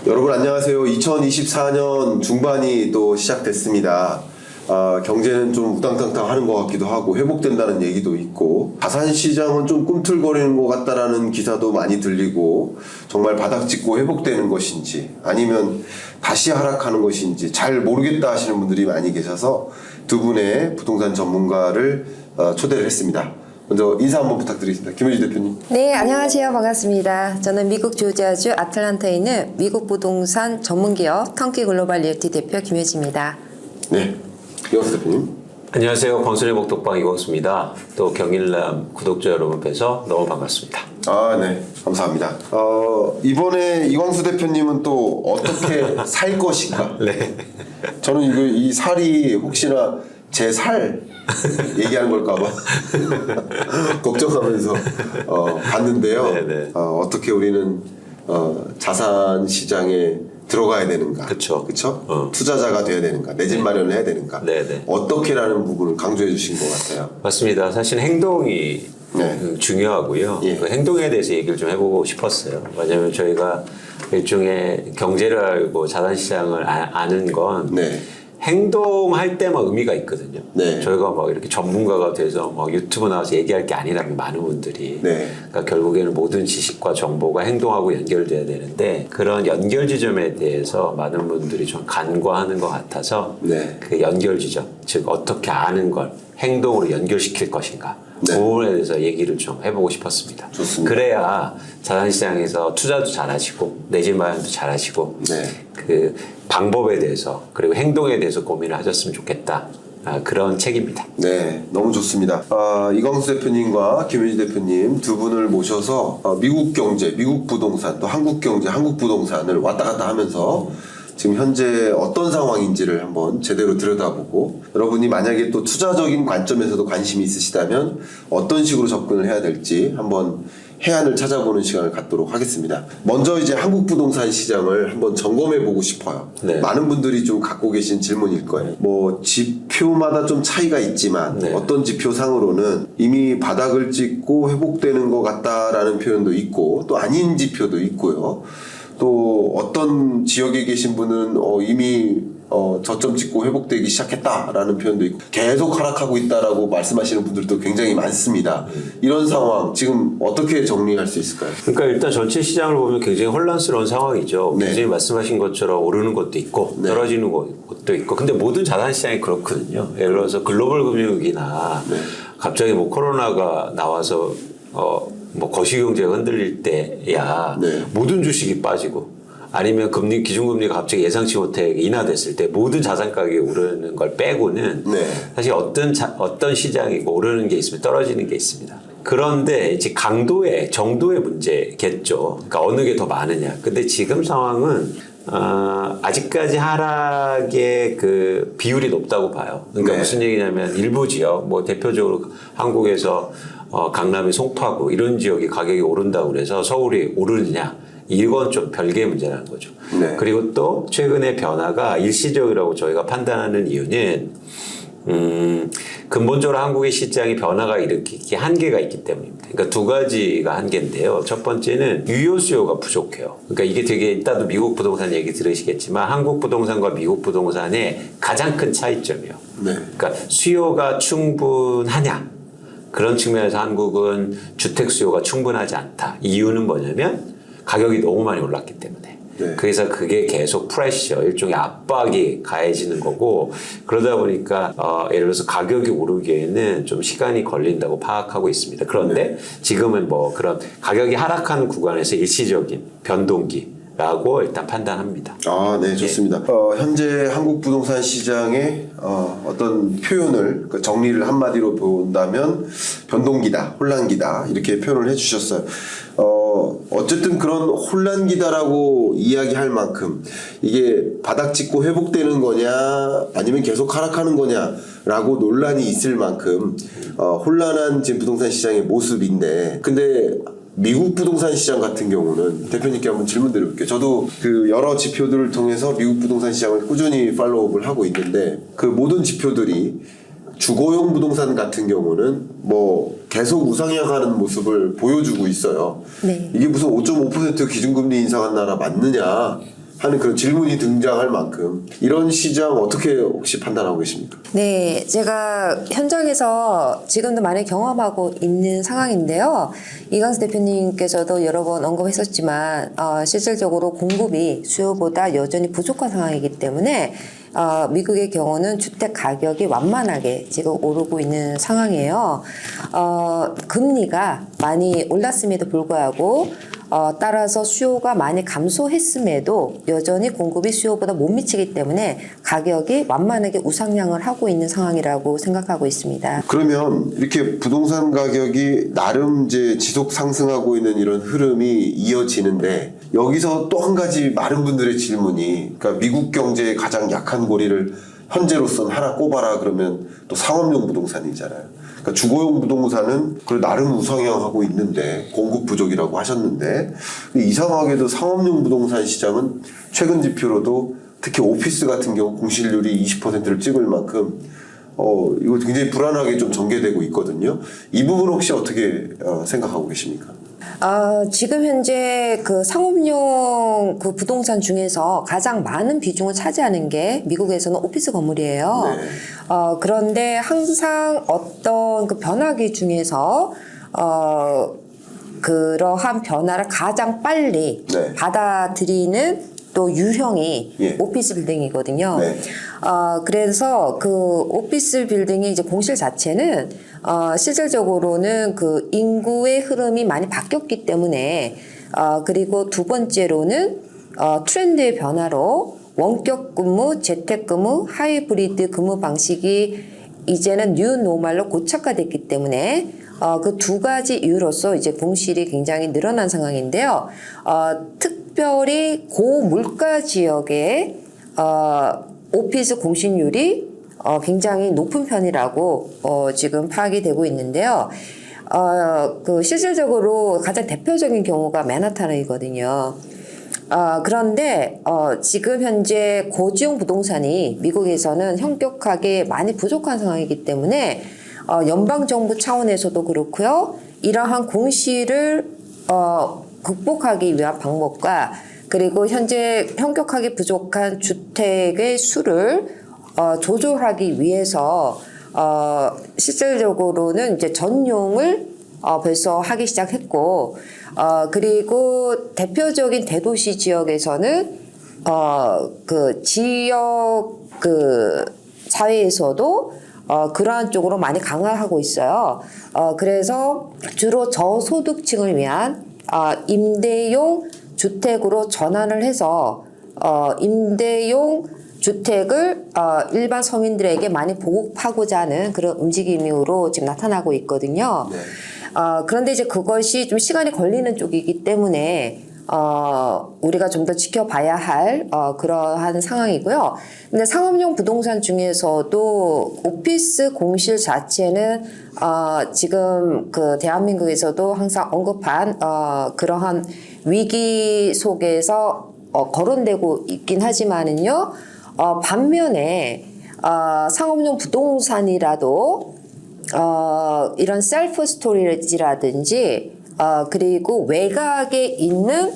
여러분 안녕하세요. 2024년 중반이 또 시작됐습니다. 경제는 좀 우당탕탕 하는 것 같기도 하고 회복된다는 얘기도 있고 자산시장은 좀 꿈틀거리는 것 같다라는 기사도 많이 들리고 정말 바닥 찍고 회복되는 것인지 아니면 다시 하락하는 것인지 잘 모르겠다 하시는 분들이 많이 계셔서 두 분의 부동산 전문가를 초대를 했습니다. 먼저 인사 한번 부탁드리겠습니다. 김효지 대표님. 네, 안녕하세요. 반갑습니다. 저는 미국 조지아주 아틀란타에 있는 미국 부동산 전문기업 턴키 글로벌 리얼티 대표 김효지입니다. 네, 이광수 대표님. 안녕하세요. 광순의 복덕방 이광수입니다. 또 경일남 구독자 여러분 뵈서 너무 반갑습니다. 네. 감사합니다. 이번에 이광수 대표님은 또 어떻게 살 것인가? 네. 저는 이 살이 혹시나 제 살 얘기하는 걸까봐 걱정하면서 봤는데요. 네네. 어떻게 우리는 자산 시장에 들어가야 되는가? 그쵸. 투자자가 돼야 되는가? 내 집 마련을 해야 되는가? 네네. 어떻게라는 부분을 강조해 주신 것 같아요. 맞습니다. 사실 행동이 네. 중요하고요. 예. 그 행동에 대해서 얘기를 좀 해보고 싶었어요. 왜냐하면 저희가 일종의 경제를 알고 자산시장을 아는 건 네. 행동할 때만 의미가 있거든요. 네. 저희가 막 이렇게 전문가가 돼서 막 유튜브 나와서 얘기할 게 아니라면 많은 분들이. 네. 그러니까 결국에는 모든 지식과 정보가 행동하고 연결돼야 되는데 그런 연결 지점에 대해서 많은 분들이 좀 간과하는 것 같아서 네. 그 연결 지점, 즉 어떻게 아는 걸 행동으로 연결시킬 것인가. 네. 그 부분에 대해서 얘기를 좀 해보고 싶었습니다. 좋습니다. 그래야 자산시장에서 투자도 잘하시고 내 집 마련도 잘하시고 네. 그 방법에 대해서 그리고 행동에 대해서 고민을 하셨으면 좋겠다. 그런 책입니다. 네, 너무 좋습니다. 이광수 대표님과 김효지 대표님 두 분을 모셔서 미국 경제, 미국 부동산, 또 한국 경제, 한국 부동산을 왔다 갔다 하면서 지금 현재 어떤 상황인지를 한번 제대로 들여다보고 여러분이 만약에 또 투자적인 관점에서도 관심이 있으시다면 어떤 식으로 접근을 해야 될지 한번 해안을 찾아보는 시간을 갖도록 하겠습니다. 먼저 이제 한국 부동산 시장을 한번 점검해 보고 싶어요. 네. 많은 분들이 좀 갖고 계신 질문일 거예요. 뭐 지표마다 좀 차이가 있지만 네. 어떤 지표상으로는 이미 바닥을 찍고 회복되는 것 같다라는 표현도 있고 또 아닌 지표도 있고요. 또 어떤 지역에 계신 분은 이미 저점 찍고 회복되기 시작했다라는 표현도 있고 계속 하락하고 있다라고 말씀하시는 분들도 굉장히 많습니다. 이런 상황 지금 어떻게 정리할 수 있을까요? 그러니까 일단 전체 시장을 보면 굉장히 혼란스러운 상황이죠. 네. 굉장히 말씀하신 것처럼 오르는 것도 있고 네. 떨어지는 것도 있고 근데 모든 자산시장이 그렇거든요. 예를 들어서 글로벌 금융위기나 네. 갑자기 뭐 코로나가 나와서 뭐 거시경제가 흔들릴 때야 네. 모든 주식이 빠지고 아니면 기준금리가 갑자기 예상치 못해 인하됐을 때 모든 자산 가격이 오르는 걸 빼고는 네. 사실 어떤 시장이고 오르는 게 있으면 떨어지는 게 있습니다. 그런데 이제 정도의 문제겠죠. 그러니까 어느 게 더 많으냐. 근데 지금 상황은 아직까지 하락의 그 비율이 높다고 봐요. 그러니까 네. 무슨 얘기냐면 일부 지역, 뭐 대표적으로 한국에서 강남이 송파구 이런 지역이 가격이 오른다고 그래서 서울이 오르느냐. 이건 좀 별개의 문제라는 거죠. 네. 그리고 또 최근의 변화가 일시적이라고 저희가 판단하는 이유는 근본적으로 한국의 시장이 변화가 일으키기 한계가 있기 때문입니다. 그러니까 두 가지가 한계인데요. 첫 번째는 유효 수요가 부족해요. 그러니까 이게 되게 이따도 미국 부동산 얘기 들으시겠지만 한국 부동산과 미국 부동산의 가장 큰 차이점이에요. 네. 그러니까 수요가 충분하냐? 그런 측면에서 한국은 주택 수요가 충분하지 않다. 이유는 뭐냐면 가격이 너무 많이 올랐기 때문에. 네. 그래서 그게 계속 프레셔, 일종의 압박이 가해지는 거고 그러다 보니까 예를 들어서 가격이 오르기에는 좀 시간이 걸린다고 파악하고 있습니다. 그런데 네. 지금은 뭐 그런 가격이 하락하는 구간에서 일시적인 변동기라고 일단 판단합니다. 네, 좋습니다. 현재 한국 부동산 시장의 어떤 표현을 정리를 한마디로 본다면 변동기다, 혼란기다 이렇게 표현을 해주셨어요. 어쨌든 그런 혼란기다라고 이야기할 만큼 이게 바닥 찍고 회복되는 거냐 아니면 계속 하락하는 거냐라고 논란이 있을 만큼 혼란한 지금 부동산 시장의 모습인데 근데 미국 부동산 시장 같은 경우는 대표님께 한번 질문 드려볼게요. 저도 그 여러 지표들을 통해서 미국 부동산 시장을 꾸준히 팔로우업을 하고 있는데 그 모든 지표들이 주거용 부동산 같은 경우는 뭐 계속 우상향하는 모습을 보여주고 있어요. 네. 이게 무슨 5.5% 기준금리 인상한 나라 맞느냐 하는 그런 질문이 등장할 만큼 이런 시장 어떻게 혹시 판단하고 계십니까? 네, 제가 현장에서 지금도 많이 경험하고 있는 상황인데요. 이광수 대표님께서도 여러 번 언급했었지만 실질적으로 공급이 수요보다 여전히 부족한 상황이기 때문에 미국의 경우는 주택 가격이 완만하게 지금 오르고 있는 상황이에요. 금리가 많이 올랐음에도 불구하고 따라서 수요가 많이 감소했음에도 여전히 공급이 수요보다 못 미치기 때문에 가격이 완만하게 우상향을 하고 있는 상황이라고 생각하고 있습니다. 그러면 이렇게 부동산 가격이 나름 이제 지속 상승하고 있는 이런 흐름이 이어지는데 여기서 또 한 가지 많은 분들의 질문이 그러니까 미국 경제의 가장 약한 고리를 현재로서는 하나 꼽아라 그러면 또 상업용 부동산이잖아요. 그러니까 주거용 부동산은 그 나름 우상향하고 있는데 공급 부족이라고 하셨는데 이상하게도 상업용 부동산 시장은 최근 지표로도 특히 오피스 같은 경우 공실률이 20%를 찍을 만큼 이거 굉장히 불안하게 좀 전개되고 있거든요. 이 부분 혹시 어떻게 생각하고 계십니까? 지금 현재 그 상업용 그 부동산 중에서 가장 많은 비중을 차지하는 게 미국에서는 오피스 건물이에요. 네. 그런데 항상 어떤 그 변화기 중에서 그러한 변화를 가장 빨리 네. 받아들이는 또 유형이 예. 오피스 빌딩이거든요. 네. 그래서 그 오피스 빌딩의 이제 공실 자체는 실질적으로는 그 인구의 흐름이 많이 바뀌었기 때문에 그리고 두 번째로는 트렌드의 변화로 원격 근무, 재택 근무, 하이브리드 근무 방식이 이제는 뉴 노멀로 고착화됐기 때문에 그 두 가지 이유로서 이제 공실이 굉장히 늘어난 상황인데요. 특별히 고물가 지역의 오피스 공실률이 굉장히 높은 편이라고 지금 파악이 되고 있는데요. 그 실질적으로 가장 대표적인 경우가 맨하탄이거든요. 그런데 지금 현재 고지용 부동산이 미국에서는 현격하게 많이 부족한 상황이기 때문에 연방정부 차원에서도 그렇고요. 이러한 공실을 극복하기 위한 방법과 그리고 현재 현격하게 부족한 주택의 수를 조절하기 위해서 실질적으로는 이제 전용을 벌써 하기 시작했고 그리고 대표적인 대도시 지역에서는 그 지역 그 사회에서도 그러한 쪽으로 많이 강화하고 있어요. 그래서 주로 저소득층을 위한 임대용 주택으로 전환을 해서 임대용 주택을 일반 서민들에게 많이 보급하고자 하는 그런 움직임으로 지금 나타나고 있거든요. 네. 그런데 이제 그것이 좀 시간이 걸리는 쪽이기 때문에 우리가 좀 더 지켜봐야 할 그러한 상황이고요. 근데 상업용 부동산 중에서도 오피스 공실 자체는 지금 그 대한민국에서도 항상 언급한 그러한 위기 속에서 거론되고 있긴 하지만은요. 반면에 상업용 부동산이라도 이런 셀프 스토리지라든지 그리고 외곽에 있는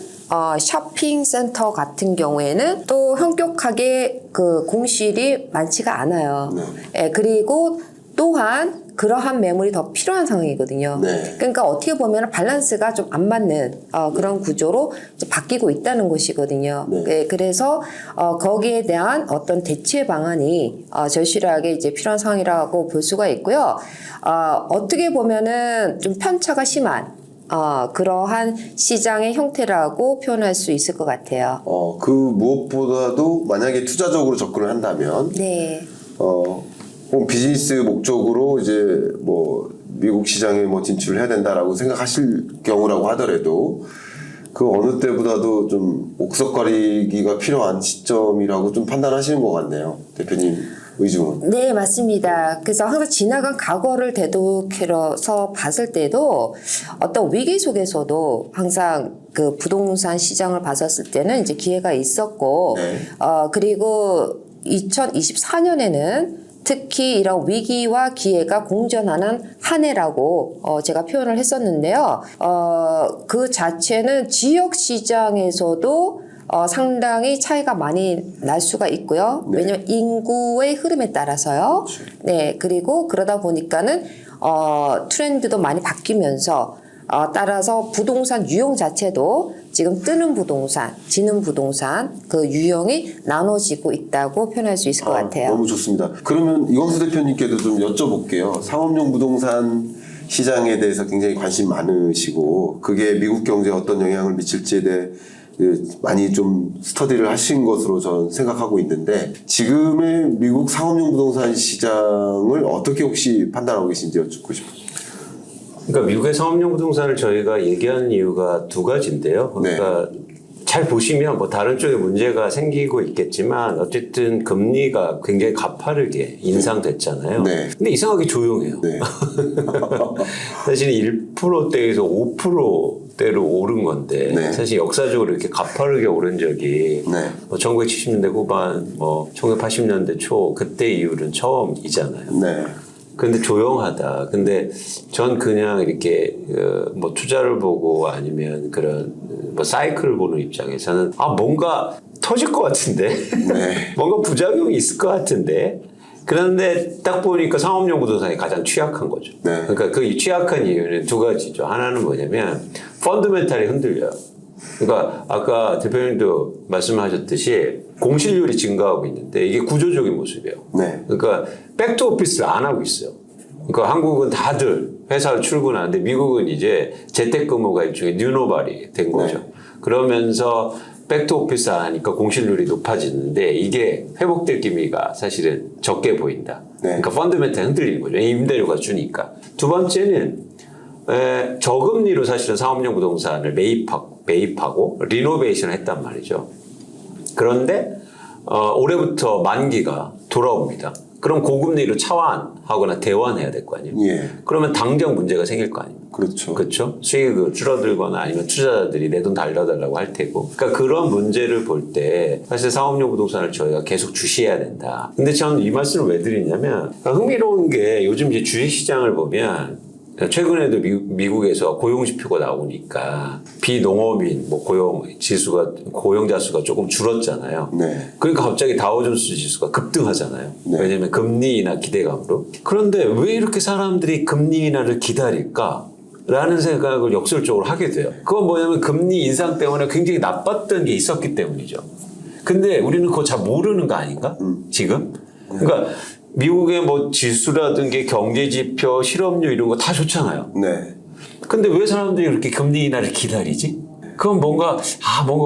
쇼핑센터 같은 경우에는 또 현격하게 그 공실이 많지가 않아요. 네. 그리고 또한 그러한 매물이 더 필요한 상황이거든요. 네. 그러니까 어떻게 보면 밸런스가 좀 안 맞는 그런 구조로 이제 바뀌고 있다는 것이거든요. 네. 네, 그래서 거기에 대한 어떤 대체 방안이 절실하게 이제 필요한 상황이라고 볼 수가 있고요. 어떻게 보면은 좀 편차가 심한 그러한 시장의 형태라고 표현할 수 있을 것 같아요. 그 무엇보다도 만약에 투자적으로 접근을 한다면 네. 혹은 비즈니스 목적으로 이제 뭐 미국 시장에 뭐 진출을 해야 된다라고 생각하실 경우라고 하더라도 그 어느 때보다도 좀 옥석거리기가 필요한 시점이라고 좀 판단하시는 것 같네요, 대표님 의중은. 네, 맞습니다. 그래서 항상 지나간 과거를 되돌아서 봤을 때도 어떤 위기 속에서도 항상 그 부동산 시장을 봤었을 때는 이제 기회가 있었고, 네. 그리고 2024년에는 특히 이런 위기와 기회가 공존하는 한 해라고 제가 표현을 했었는데요. 그 자체는 지역 시장에서도 상당히 차이가 많이 날 수가 있고요. 네. 왜냐하면 인구의 흐름에 따라서요. 네, 그리고 그러다 보니까는 트렌드도 많이 바뀌면서 따라서 부동산 유형 자체도 지금 뜨는 부동산, 지는 부동산 그 유형이 나눠지고 있다고 표현할 수 있을 것 같아요. 너무 좋습니다. 그러면 이광수 대표님께도 좀 여쭤볼게요. 상업용 부동산 시장에 대해서 굉장히 관심 많으시고 그게 미국 경제에 어떤 영향을 미칠지에 대해 많이 좀 스터디를 하신 것으로 저는 생각하고 있는데 지금의 미국 상업용 부동산 시장을 어떻게 혹시 판단하고 계신지 여쭙고 싶어요. 그러니까 미국의 상업용 부동산을 저희가 얘기하는 이유가 두 가지인데요. 그러니까 잘 보시면 뭐 다른 쪽에 문제가 생기고 있겠지만 어쨌든 금리가 굉장히 가파르게 인상됐잖아요. 네. 근데 이상하게 조용해요. 네. 사실 1%대에서 5%대로 오른 건데 네. 사실 역사적으로 이렇게 가파르게 오른 적이 네. 뭐 1970년대 후반, 뭐 1980년대 초 그때 이후는 처음이잖아요. 네. 근데 조용하다. 근데 전 그냥 이렇게 뭐 투자를 보고 아니면 그런 뭐 사이클을 보는 입장에서는 뭔가 터질 것 같은데 네. 뭔가 부작용이 있을 것 같은데 그런데 딱 보니까 상업용 부동산이 가장 취약한 거죠. 네. 그러니까 그 취약한 이유는 두 가지죠. 하나는 뭐냐면 펀더멘탈이 흔들려요. 그러니까 아까 대표님도 말씀하셨듯이 공실률이 증가하고 있는데 이게 구조적인 모습이에요. 네. 그러니까 백투 오피스를 안 하고 있어요. 그러니까 한국은 다들 회사를 출근하는데 미국은 이제 재택근무가 일종의 뉴노멀이 된 거죠. 네. 그러면서 백투 오피스 안 하니까 공실률이 높아지는데 이게 회복될 기미가 사실은 적게 보인다. 네. 그러니까 펀더멘탈 흔들리는 거죠. 임대료가 주니까. 두 번째는 저금리로 사실은 상업용 부동산을 매입하고 리노베이션을 했단 말이죠. 그런데 올해부터 만기가 돌아옵니다. 그럼 고금리로 차환하거나 대환해야 될 거 아니에요. 예. 그러면 당장 문제가 생길 거 아닙니까? 그렇죠. 그렇죠. 수익이 줄어들거나 아니면 투자자들이 내 돈 달려달라고 할 테고. 그러니까 그런 문제를 볼 때 사실 상업용 부동산을 저희가 계속 주시해야 된다. 근데 저는 이 말씀을 왜 드리냐면 흥미로운 게 요즘 이제 주식시장을 보면 최근에도 미국에서 고용지표가 나오니까 비농업인 뭐 고용자 수가 조금 줄었잖아요. 네. 그러니까 갑자기 다우존스 지수가 급등하잖아요. 네. 왜냐하면 금리 인하 기대감으로. 그런데 왜 이렇게 사람들이 금리 인하를 기다릴까? 라는 생각을 역설적으로 하게 돼요. 그건 뭐냐면 금리 인상 때문에 굉장히 나빴던 게 있었기 때문이죠. 근데 우리는 그거 잘 모르는 거 아닌가? 지금? 그러니까 미국의 뭐 지수라든지 경제지표, 실업률 이런 거 다 좋잖아요. 네. 근데 왜 사람들이 그렇게 금리 인하를 기다리지? 그건 뭔가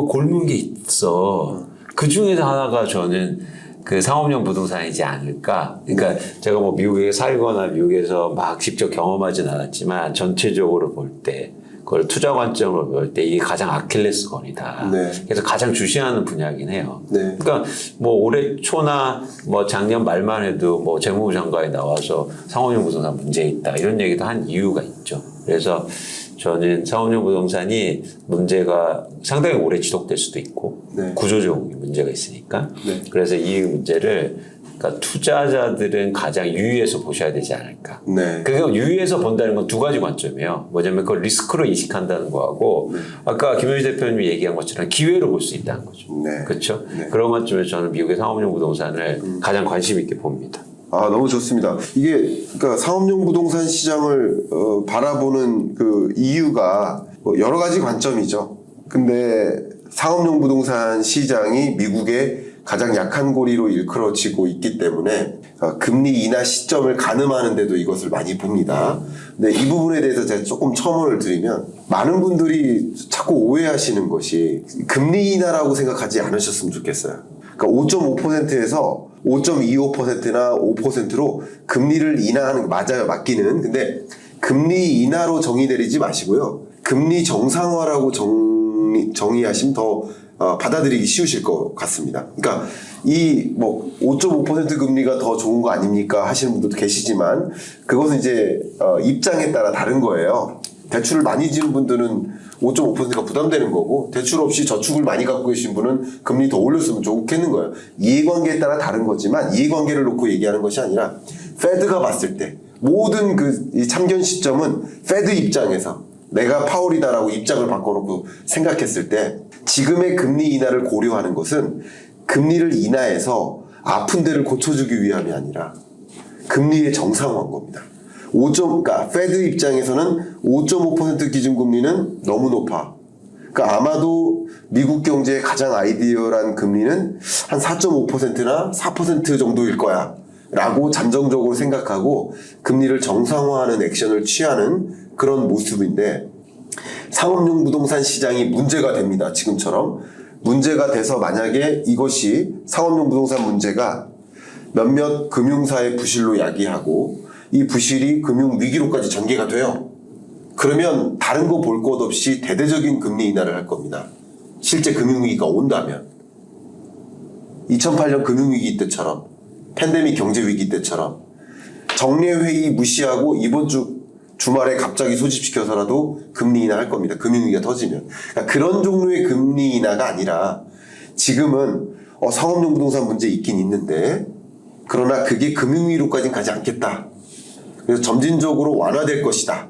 골문 게 있어. 그 중에서 하나가 저는 그 상업용 부동산이지 않을까. 그러니까 제가 뭐 미국에 살거나 미국에서 막 직접 경험하진 않았지만 전체적으로 볼 때 그걸 투자 관점으로 볼 때 이게 가장 아킬레스건이다. 네. 그래서 가장 주시하는 분야긴 해요. 네. 그러니까 뭐 올해 초나 뭐 작년 말만 해도 뭐 재무부 장관이 나와서 상업용 부동산 문제 있다 이런 얘기도 한 이유가 있죠. 그래서 저는 상업용 부동산이 문제가 상당히 오래 지속될 수도 있고 네. 구조적 문제가 있으니까 네. 그래서 이 문제를 그러니까 투자자들은 가장 유의해서 보셔야 되지 않을까. 네. 그러니까 유의해서 본다는 건 두 가지 관점이에요. 뭐냐면 그걸 리스크로 인식한다는 거하고 아까 김현희 대표님이 얘기한 것처럼 기회로 볼 수 있다는 거죠. 네. 그렇죠? 네. 그런 관점에서 저는 미국의 상업용 부동산을 가장 관심 있게 봅니다. 너무 좋습니다. 이게 그러니까 상업용 부동산 시장을 바라보는 그 이유가 뭐 여러 가지 관점이죠. 근데 상업용 부동산 시장이 미국의 가장 약한 고리로 일컬어지고 있기 때문에 금리 인하 시점을 가늠하는데도 이것을 많이 봅니다. 근데 이 부분에 대해서 제가 조금 첨언을 드리면 많은 분들이 자꾸 오해하시는 것이 금리 인하라고 생각하지 않으셨으면 좋겠어요. 그러니까 5.5%에서 5.25%나 5%로 금리를 인하하는 게 맞아요. 맞기는. 근데 금리 인하로 정의 내리지 마시고요. 금리 정상화라고 정의하시면 더 받아들이기 쉬우실 것 같습니다. 그러니까 이 뭐 5.5% 금리가 더 좋은 거 아닙니까 하시는 분들도 계시지만 그것은 이제 입장에 따라 다른 거예요. 대출을 많이 지는 분들은 5.5%가 부담되는 거고 대출 없이 저축을 많이 갖고 계신 분은 금리 더 올렸으면 좋겠는 거예요. 이해관계에 따라 다른 거지만 이해관계를 놓고 얘기하는 것이 아니라 페드가 봤을 때 모든 이 참견 시점은 페드 입장에서 내가 파월이다라고 입장을 바꿔놓고 생각했을 때 지금의 금리 인하를 고려하는 것은 금리를 인하해서 아픈 데를 고쳐주기 위함이 아니라 금리의 정상화인 겁니다. 그러니까 페드 입장에서는 5.5% 기준금리는 너무 높아. 그러니까 아마도 미국 경제의 가장 아이디어란 금리는 한 4.5%나 4% 정도일 거야 라고 잠정적으로 생각하고 금리를 정상화하는 액션을 취하는 그런 모습인데, 상업용 부동산 시장이 문제가 됩니다. 지금처럼 문제가 돼서 만약에 이것이 상업용 부동산 문제가 몇몇 금융사의 부실로 야기하고 이 부실이 금융위기로까지 전개가 돼요. 그러면 다른 거 볼 것 없이 대대적인 금리 인하를 할 겁니다. 실제 금융위기가 온다면. 2008년 금융위기 때처럼, 팬데믹 경제위기 때처럼 정례회의 무시하고 이번 주말에 갑자기 소집시켜서라도 금리 인하 할 겁니다. 금융위기가 터지면. 그러니까 그런 종류의 금리 인하가 아니라 지금은 상업용 부동산 문제 있긴 있는데, 그러나 그게 금융위기로까지는 가지 않겠다. 그래서 점진적으로 완화될 것이다.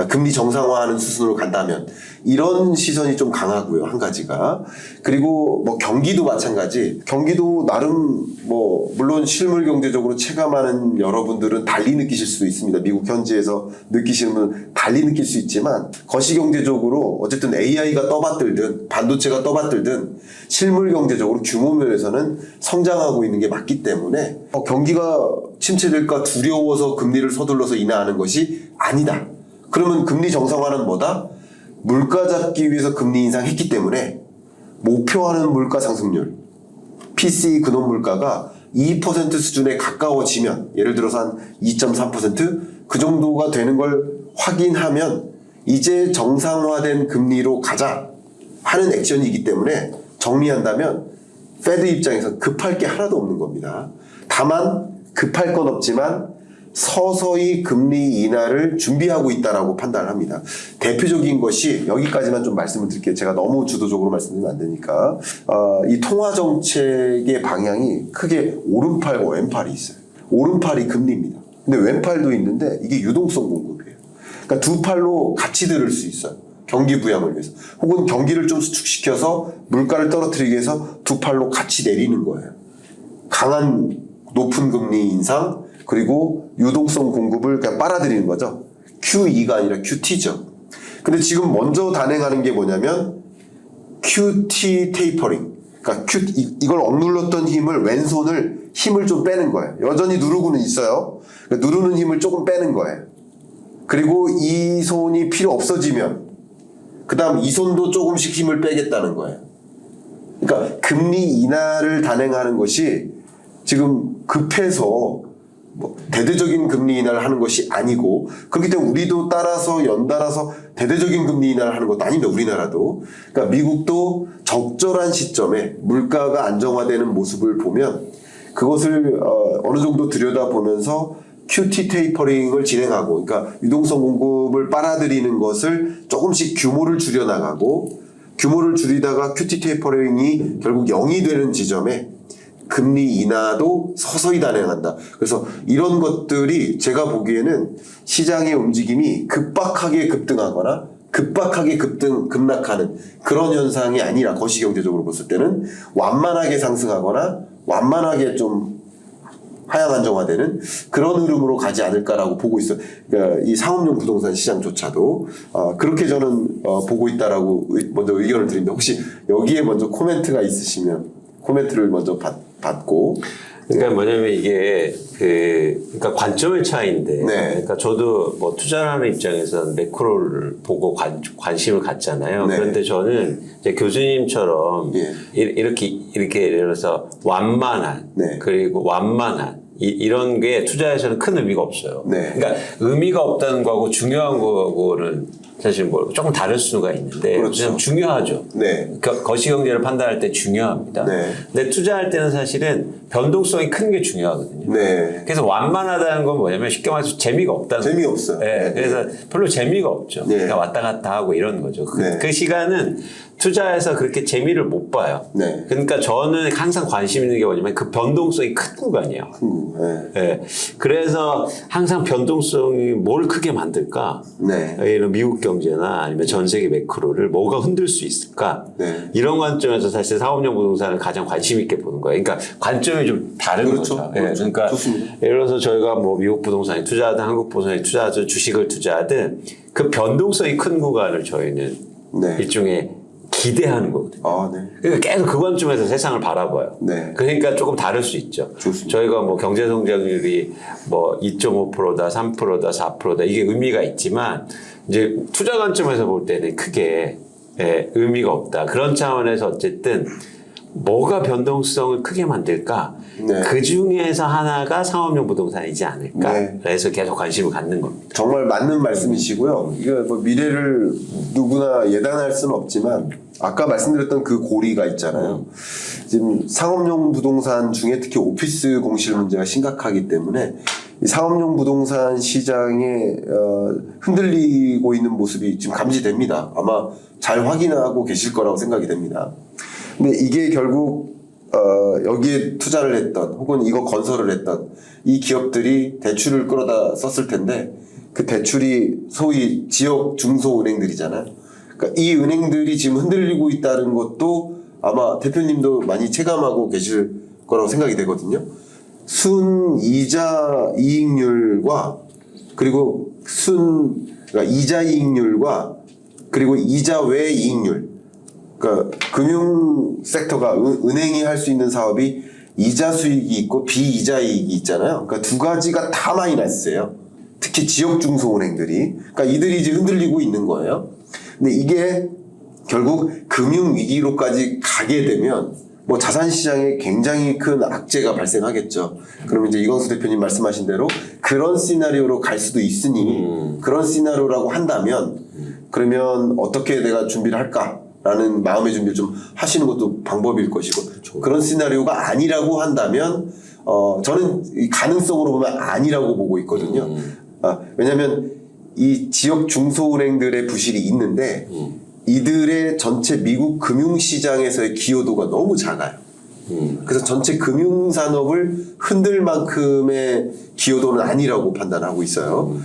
금리 정상화하는 수순으로 간다면, 이런 시선이 좀 강하고요. 한 가지가. 그리고 뭐 경기도 마찬가지. 경기도 나름 뭐 물론 실물 경제적으로 체감하는 여러분들은 달리 느끼실 수도 있습니다. 미국 현지에서 느끼시는 분은 달리 느낄 수 있지만, 거시경제적으로 어쨌든 AI가 떠받들든 반도체가 떠받들든 실물 경제적으로 규모 면에서는 성장하고 있는 게 맞기 때문에 경기가 침체될까 두려워서 금리를 서둘러서 인하하는 것이 아니다. 그러면 금리 정상화는 뭐다? 물가 잡기 위해서 금리 인상했기 때문에 목표하는 물가 상승률, PCE 근원 물가가 2% 수준에 가까워지면, 예를 들어서 한 2.3% 그 정도가 되는 걸 확인하면 이제 정상화된 금리로 가자 하는 액션이기 때문에, 정리한다면 페드 입장에서 급할 게 하나도 없는 겁니다. 다만 급할 건 없지만 서서히 금리 인하를 준비하고 있다라고 판단을 합니다. 대표적인 것이, 여기까지만 좀 말씀을 드릴게요. 제가 너무 주도적으로 말씀드리면 안 되니까. 이 통화정책의 방향이 크게 오른팔과 왼팔이 있어요. 오른팔이 금리입니다. 근데 왼팔도 있는데 이게 유동성 공급이에요. 그러니까 두 팔로 같이 들을 수 있어요. 경기 부양을 위해서. 혹은 경기를 좀 수축시켜서 물가를 떨어뜨리기 위해서 두 팔로 같이 내리는 거예요. 강한 높은 금리 인상, 그리고 유동성 공급을 그냥 빨아들이는 거죠. QE가 아니라 QT죠. 근데 지금 먼저 단행하는 게 뭐냐면 QT 테이퍼링. 그러니까 이걸 억눌렀던 힘을, 왼손을 힘을 좀 빼는 거예요. 여전히 누르고는 있어요. 그러니까 누르는 힘을 조금 빼는 거예요. 그리고 이 손이 필요 없어지면 그 다음 이 손도 조금씩 힘을 빼겠다는 거예요. 그러니까 금리 인하를 단행하는 것이 지금 급해서 대대적인 금리 인하를 하는 것이 아니고, 그렇기 때문에 우리도 따라서 연달아서 대대적인 금리 인하를 하는 것도 아닙니다. 우리나라도. 그러니까 미국도 적절한 시점에 물가가 안정화되는 모습을 보면 그것을 어느 정도 들여다보면서 QT 테이퍼링을 진행하고, 그러니까 유동성 공급을 빨아들이는 것을 조금씩 규모를 줄여나가고, 규모를 줄이다가 QT 테이퍼링이 결국 0이 되는 지점에 금리 인하도 서서히 단행한다. 그래서 이런 것들이 제가 보기에는 시장의 움직임이 급박하게 급등하거나 급박하게 급락하는 그런 현상이 아니라, 거시경제적으로 봤을 때는 완만하게 상승하거나 완만하게 좀 하향 안정화되는 그런 흐름으로 가지 않을까라고 보고 있어요. 그러니까 이 상업용 부동산 시장조차도 그렇게 저는 보고 있다라고 먼저 의견을 드립니다. 혹시 여기에 먼저 코멘트가 있으시면 코멘트를 먼저 받고. 그러니까 뭐냐면 이게 그러니까 관점의 차이인데, 네. 그러니까 저도 뭐 투자하는 입장에서 매크로를 보고 관심을 갖잖아요. 네. 그런데 저는 이제 교수님처럼 예. 이렇게 예를 들어서 완만한, 네. 그리고 완만한 이런 게 투자에서는 큰 의미가 없어요. 네. 그러니까 의미가 없다는 거하고 중요한 거하고는 사실 뭐 조금 다를 수가 있는데, 그렇죠. 그냥 중요하죠. 네. 거시경제를 판단할 때 중요합니다. 네. 근데 투자할 때는 사실은 변동성이 큰 게 중요하거든요. 네. 그래서 완만하다는 건 뭐냐면 쉽게 말해서 재미가 없다는 거예요. 재미없어요. 네. 네. 그래서 별로 재미가 없죠. 네. 그러니까 왔다 갔다 하고 이런 거죠. 네. 그 시간은 투자해서 그렇게 재미를 못 봐요. 네. 그러니까 저는 항상 관심 있는 게 뭐냐면 그 변동성이 큰 구간이에요. 네. 예. 그래서 항상 변동성이 뭘 크게 만들까? 네. 이런 미국 경제나 아니면 전 세계 매크로를 뭐가 흔들 수 있을까? 네. 이런 관점에서 사실 사업용 부동산을 가장 관심 있게 보는 거예요. 그러니까 관점이 좀 다른 그렇죠. 거죠. 예. 그렇죠. 그러니까 좋습니다. 예를 들어서 저희가 뭐 미국 부동산에 투자하든 한국 부동산에 투자하든 주식을 투자하든 그 변동성이 큰 구간을 저희는 네. 일종의 기대하는 거거든요. 아, 네. 그러니까 계속 그 관점에서 세상을 바라봐요. 네. 그러니까 조금 다를 수 있죠. 좋습니다. 저희가 뭐 경제 성장률이 뭐 2.5%다, 3%다, 4%다 이게 의미가 있지만 이제 투자 관점에서 볼 때는 크게 의미가 없다. 그런 차원에서 어쨌든 뭐가 변동성을 크게 만들까? 네. 그 중에서 하나가 상업용 부동산이지 않을까? 네. 그래서 계속 관심을 갖는 겁니다. 정말 맞는 말씀이시고요. 이거 뭐 미래를 누구나 예단할 수는 없지만 아까 말씀드렸던 그 고리가 있잖아요. 지금 상업용 부동산 중에 특히 오피스 공실 문제가 심각하기 때문에 이 상업용 부동산 시장에 흔들리고 있는 모습이 지금 감지됩니다. 아마 잘 확인하고 계실 거라고 생각이 됩니다. 근데 이게 결국 여기에 투자를 했던 혹은 이거 건설을 했던 이 기업들이 대출을 끌어다 썼을 텐데 그 대출이 소위 지역 중소은행들이잖아요. 그러니까 이 은행들이 지금 흔들리고 있다는 것도 아마 대표님도 많이 체감하고 계실 거라고 생각이 되거든요. 순이자 이익률과 그리고 그러니까 이자 이익률과 그리고 이자 외 이익률. 그러니까 금융 섹터가 은행이 할 수 있는 사업이 이자 수익이 있고 비이자 이익이 있잖아요. 그러니까 두 가지가 다 마이너스예요. 특히 지역 중소은행들이. 그러니까 이들이 이제 흔들리고 있는 거예요. 근데 이게 결국 금융 위기로까지 가게 되면 뭐 자산 시장에 굉장히 큰 악재가 발생하겠죠. 그러면 이제 이광수 대표님 말씀하신 대로 그런 시나리오로 갈 수도 있으니 그런 시나리오라고 한다면 그러면 어떻게 내가 준비를 할까? 라는 마음의 준비를 좀 하시는 것도 방법일 것이고 그렇죠. 그런 시나리오가 아니라고 한다면 저는 이 가능성으로 보면 아니라고 보고 있거든요. 왜냐하면 이 지역 중소은행들의 부실이 있는데 이들의 전체 미국 금융시장에서의 기여도가 너무 작아요. 그래서 전체 금융산업을 흔들 만큼의 기여도는 아니라고 판단하고 있어요.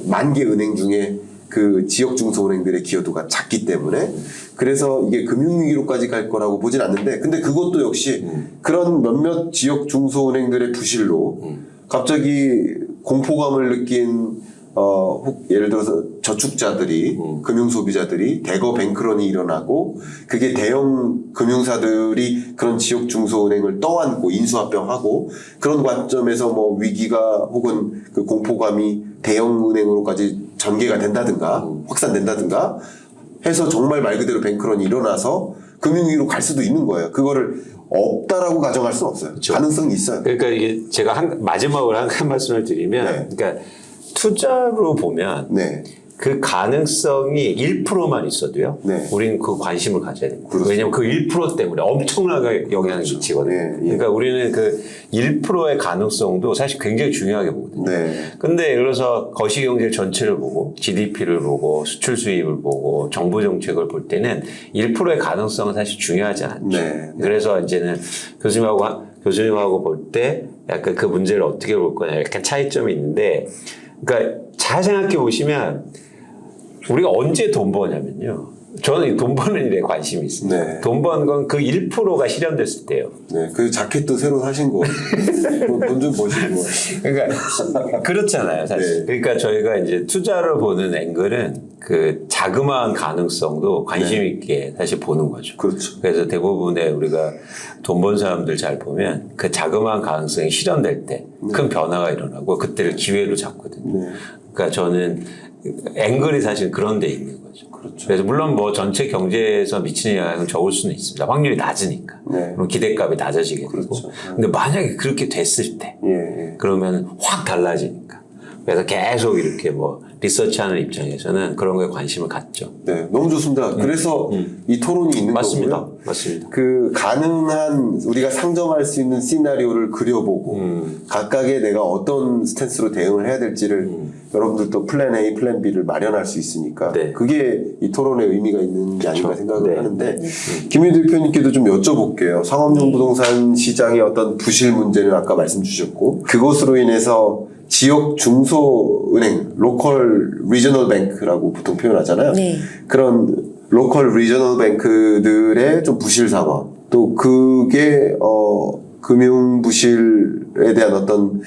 만 개 은행 중에 그 지역 중소은행들의 기여도가 작기 때문에 그래서 이게 금융위기로까지 갈 거라고 보진 않는데 근데 그것도 역시 그런 몇몇 지역 중소은행들의 부실로 갑자기 공포감을 느낀 예를 들어서 저축자들이 금융소비자들이 대거 뱅크런이 일어나고 그게 대형 금융사들이 그런 지역 중소은행을 떠안고 인수합병하고 그런 관점에서 뭐 위기가 혹은 그 공포감이 대형 은행으로까지 전개가 된다든가 확산된다든가 해서 정말 말 그대로 뱅크런이 일어나서 금융위기로 갈 수도 있는 거예요. 그거를 없다라고 가정할 수는 없어요. 그렇죠. 가능성이 있어요. 그러니까 이게 제가 마지막으로 한 말씀을 드리면, 네. 그러니까 투자로 보면 네. 그 가능성이 1%만 있어도요. 네. 우리는 그 관심을 가져야 됩니다. 그렇습니다. 왜냐하면 그 1% 때문에 엄청나게 영향을 그렇죠. 미치거든요. 네, 예. 그러니까 우리는 그 1%의 가능성도 사실 굉장히 중요하게 보거든요. 네. 근데 예를 들어서 거시경제 전체를 보고 GDP를 보고 수출 수입을 보고 정부 정책을 볼 때는 1%의 가능성은 사실 중요하지 않죠. 네. 그래서 이제는 교수님하고 볼 때 약간 그 문제를 어떻게 볼 거냐 약간 차이점이 있는데 그러니까 잘 생각해 보시면 우리가 언제 돈 버냐면요. 저는 돈 버는 일에 관심이 있습니다. 네. 돈 버는 건 그 1%가 실현됐을 때요. 네. 그 자켓도 새로 사신 거. 돈 좀 버시고. 그러니까 그렇잖아요, 사실. 네. 그러니까 저희가 이제 투자를 보는 앵글은 그 자그마한 가능성도 관심 있게 사실 보는 거죠. 그렇죠. 그래서 대부분의 우리가 돈 번 사람들 잘 보면 그 자그마한 가능성이 실현될 때 큰 변화가 일어나고 그때를 기회로 잡거든요. 네. 그러니까 저는 앵글이 사실 그런 데 있는 거죠. 그렇죠. 그래서 물론 뭐 전체 경제에서 미치는 영향은 적을 수는 있습니다. 확률이 낮으니까. 네. 그럼 기대값이 낮아지게 되고. 그렇죠. 근데 만약에 그렇게 됐을 때 예, 예. 그러면 확 달라지니까. 그래서 계속 이렇게 뭐 리서치하는 입장에서는 그런 거에 관심을 갖죠. 네. 너무 좋습니다. 그래서 이 토론이 있는 맞습니다. 거고요. 맞습니다. 그 가능한 우리가 상정할 수 있는 시나리오를 그려보고 각각의 내가 어떤 스탠스로 대응을 해야 될지를 여러분들도 플랜 A, 플랜 B를 마련할 수 있으니까 네. 그게 이 토론에 의미가 있는 게 아닌가 생각을 네. 하는데 김윤 대표님께도 좀 여쭤볼게요. 상업용 부동산 시장의 어떤 부실 문제는 아까 말씀 주셨고 그것으로 인해서 지역 중소은행, 로컬 리저널 뱅크라고 보통 표현하잖아요. 네. 그런 로컬 리저널 뱅크들의 좀 부실 상황 또 그게 금융 부실에 대한 어떤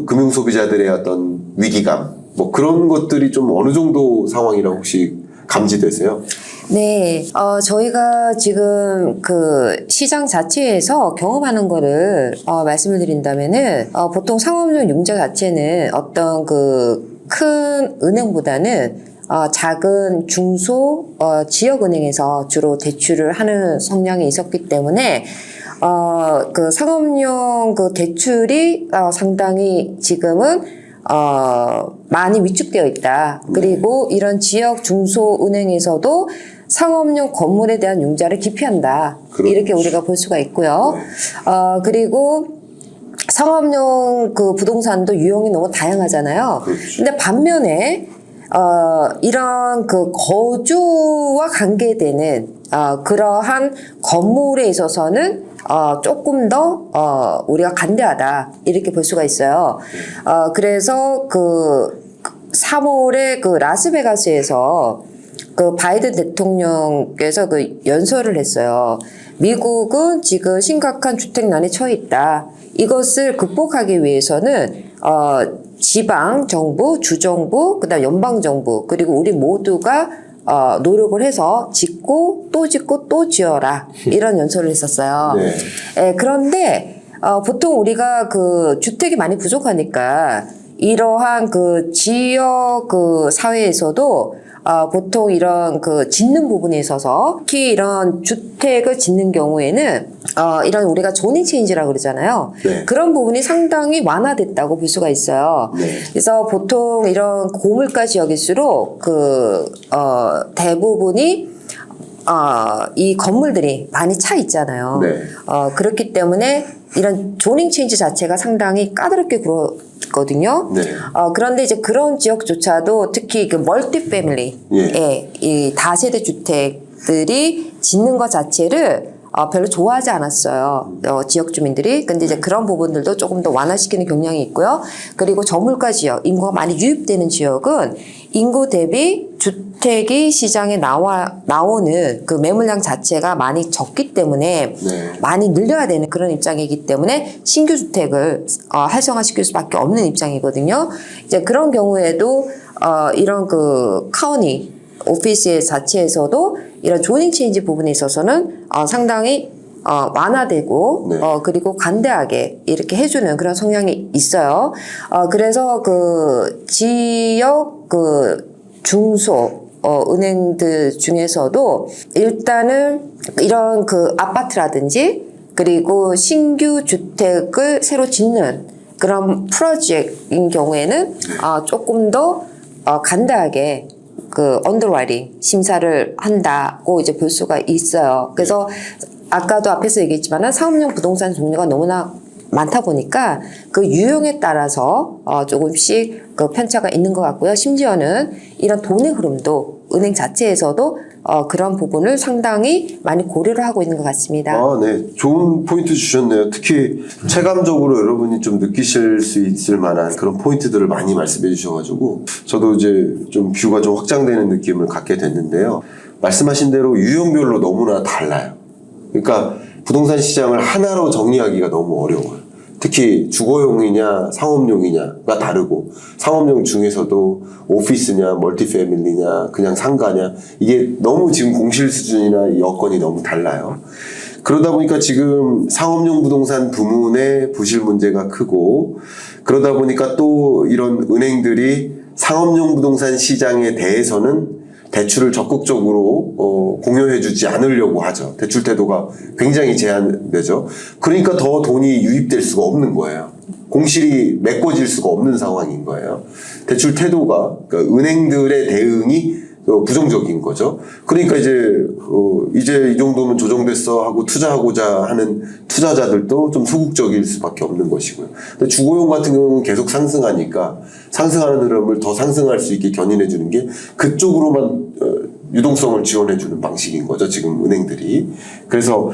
금융 소비자들의 어떤 위기감 뭐 그런 것들이 좀 어느 정도 상황이라고 혹시 감지되세요? 네, 저희가 지금 그 시장 자체에서 경험하는 거를 말씀을 드린다면은 보통 상업용 융자 자체는 어떤 그 큰 은행보다는 작은 중소 지역은행에서 주로 대출을 하는 성향이 있었기 때문에 그 상업용 그 대출이 상당히 지금은 많이 위축되어 있다. 그리고 이런 지역 중소은행에서도 상업용 건물에 대한 융자를 기피한다. 그렇죠. 이렇게 우리가 볼 수가 있고요. 그리고 상업용 그 부동산도 유형이 너무 다양하잖아요. 그렇죠. 근데 반면에 이런 그 거주와 관계되는 그러한 건물에 있어서는 조금 더 우리가 간대하다 이렇게 볼 수가 있어요. 그래서 그 3월에 그 라스베가스에서 그 바이든 대통령께서 그 연설을 했어요. 미국은 지금 심각한 주택난에 처해 있다. 이것을 극복하기 위해서는 지방 정부, 주정부, 그다음 연방 정부 그리고 우리 모두가 노력을 해서 짓고 또 지어라 이런 연설을 했었어요. 네. 그런데 보통 우리가 그 주택이 많이 부족하니까 이러한 그 지역 그 사회에서도 보통 이런 그 짓는 부분에 있어서 특히 이런 주택을 짓는 경우에는 이런 우리가 조닝 체인지라고 그러잖아요. 네. 그런 부분이 상당히 완화됐다고 볼 수가 있어요. 네. 그래서 보통 이런 고물가 지역일수록 그 대부분이 이 건물들이 많이 차 있잖아요. 네. 그렇기 때문에 이런 조닝 체인지 자체가 상당히 까다롭게 굴었거든요. 네. 그런데 이제 그런 지역조차도 특히 그 멀티 패밀리, 예. 이 다세대 주택들이 짓는 것 자체를 별로 좋아하지 않았어요. 지역 주민들이. 근데 이제 그런 부분들도 조금 더 완화시키는 경향이 있고요. 그리고 저물가 지역, 인구가 많이 유입되는 지역은 인구 대비 주택이 시장에 나오는 그 매물량 자체가 많이 적기 때문에 네. 많이 늘려야 되는 그런 입장이기 때문에 신규 주택을 활성화시킬 수밖에 없는 입장이거든요. 이제 그런 경우에도 이런 그 카운티 오피스 자체에서도 이런 조닝 체인지 부분에 있어서는 상당히 완화되고 네. 그리고 간대하게 이렇게 해주는 그런 성향이 있어요. 그래서 그 지역 그 중소 은행들 중에서도 일단은 이런 그 아파트라든지 그리고 신규 주택을 새로 짓는 그런 프로젝트인 경우에는 조금 더 간단하게 그 언더라이팅 심사를 한다고 이제 볼 수가 있어요. 그래서 아까도 앞에서 얘기했지만은 상업용 부동산 종류가 너무나 많다 보니까 그 유형에 따라서 조금씩 그 편차가 있는 것 같고요. 심지어는 이런 돈의 흐름도 은행 자체에서도 그런 부분을 상당히 많이 고려를 하고 있는 것 같습니다. 네. 좋은 포인트 주셨네요. 특히 체감적으로 여러분이 좀 느끼실 수 있을 만한 그런 포인트들을 많이 말씀해 주셔가지고 저도 이제 좀 뷰가 좀 확장되는 느낌을 갖게 됐는데요. 말씀하신 대로 유형별로 너무나 달라요. 그러니까 부동산 시장을 하나로 정리하기가 너무 어려워요. 특히 주거용이냐 상업용이냐가 다르고 상업용 중에서도 오피스냐 멀티패밀리냐 그냥 상가냐 이게 너무 지금 공실 수준이나 여건이 너무 달라요. 그러다 보니까 지금 상업용 부동산 부문의 부실 문제가 크고 그러다 보니까 또 이런 은행들이 상업용 부동산 시장에 대해서는 대출을 적극적으로 공여해주지 않으려고 하죠. 대출 태도가 굉장히 제한되죠. 그러니까 더 돈이 유입될 수가 없는 거예요. 공실이 메꿔질 수가 없는 상황인 거예요. 대출 태도가 그러니까 은행들의 대응이 부정적인 거죠. 그러니까 이제 이 정도면 조정됐어 하고 투자하고자 하는 투자자들도 좀 소극적일 수밖에 없는 것이고요. 근데 주거용 같은 경우는 계속 상승하니까 상승하는 흐름을 더 상승할 수 있게 견인해 주는 게 그쪽으로만 유동성을 지원해 주는 방식인 거죠. 지금 은행들이. 그래서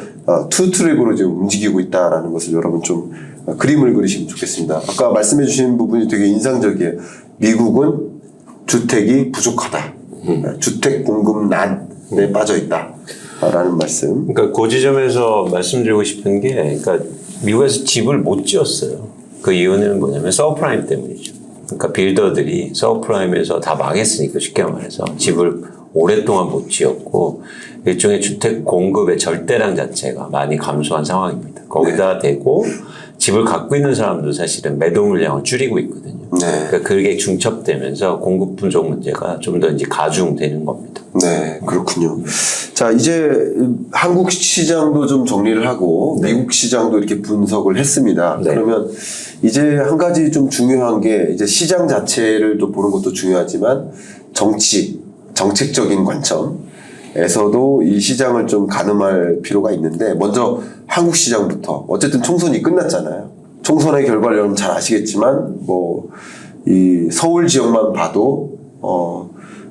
투 트랙으로 지금 움직이고 있다라는 것을 여러분 좀 그림을 그리시면 좋겠습니다. 아까 말씀해 주신 부분이 되게 인상적이에요. 미국은 주택이 부족하다. 주택 공급난에 빠져 있다라는 말씀. 그러니까 그 지점에서 말씀드리고 싶은 게, 그러니까 미국에서 집을 못 지었어요. 그 이유는 뭐냐면 서브프라임 때문이죠. 그러니까 빌더들이 서브프라임에서 다 망했으니까, 쉽게 말해서 집을 오랫동안 못 지었고 일종의 주택 공급의 절대량 자체가 많이 감소한 상황입니다. 거기다 대고 집을 갖고 있는 사람도 사실은 매도 물량을 줄이고 있거든요. 그러니까 그게 중첩되면서 공급 부족 문제가 좀 더 이제 가중되는 겁니다. 네, 그렇군요. 자, 이제 한국 시장도 좀 정리를 하고 미국 시장도 이렇게 분석을 했습니다. 네. 그러면 이제 한 가지 좀 중요한 게 이제 시장 자체를 또 보는 것도 중요하지만 정책적인 관점에서도 이 시장을 좀 가늠할 필요가 있는데 먼저 한국 시장부터 어쨌든 총선이 끝났잖아요. 총선의 결과를 여러분 잘 아시겠지만 이 서울 지역만 봐도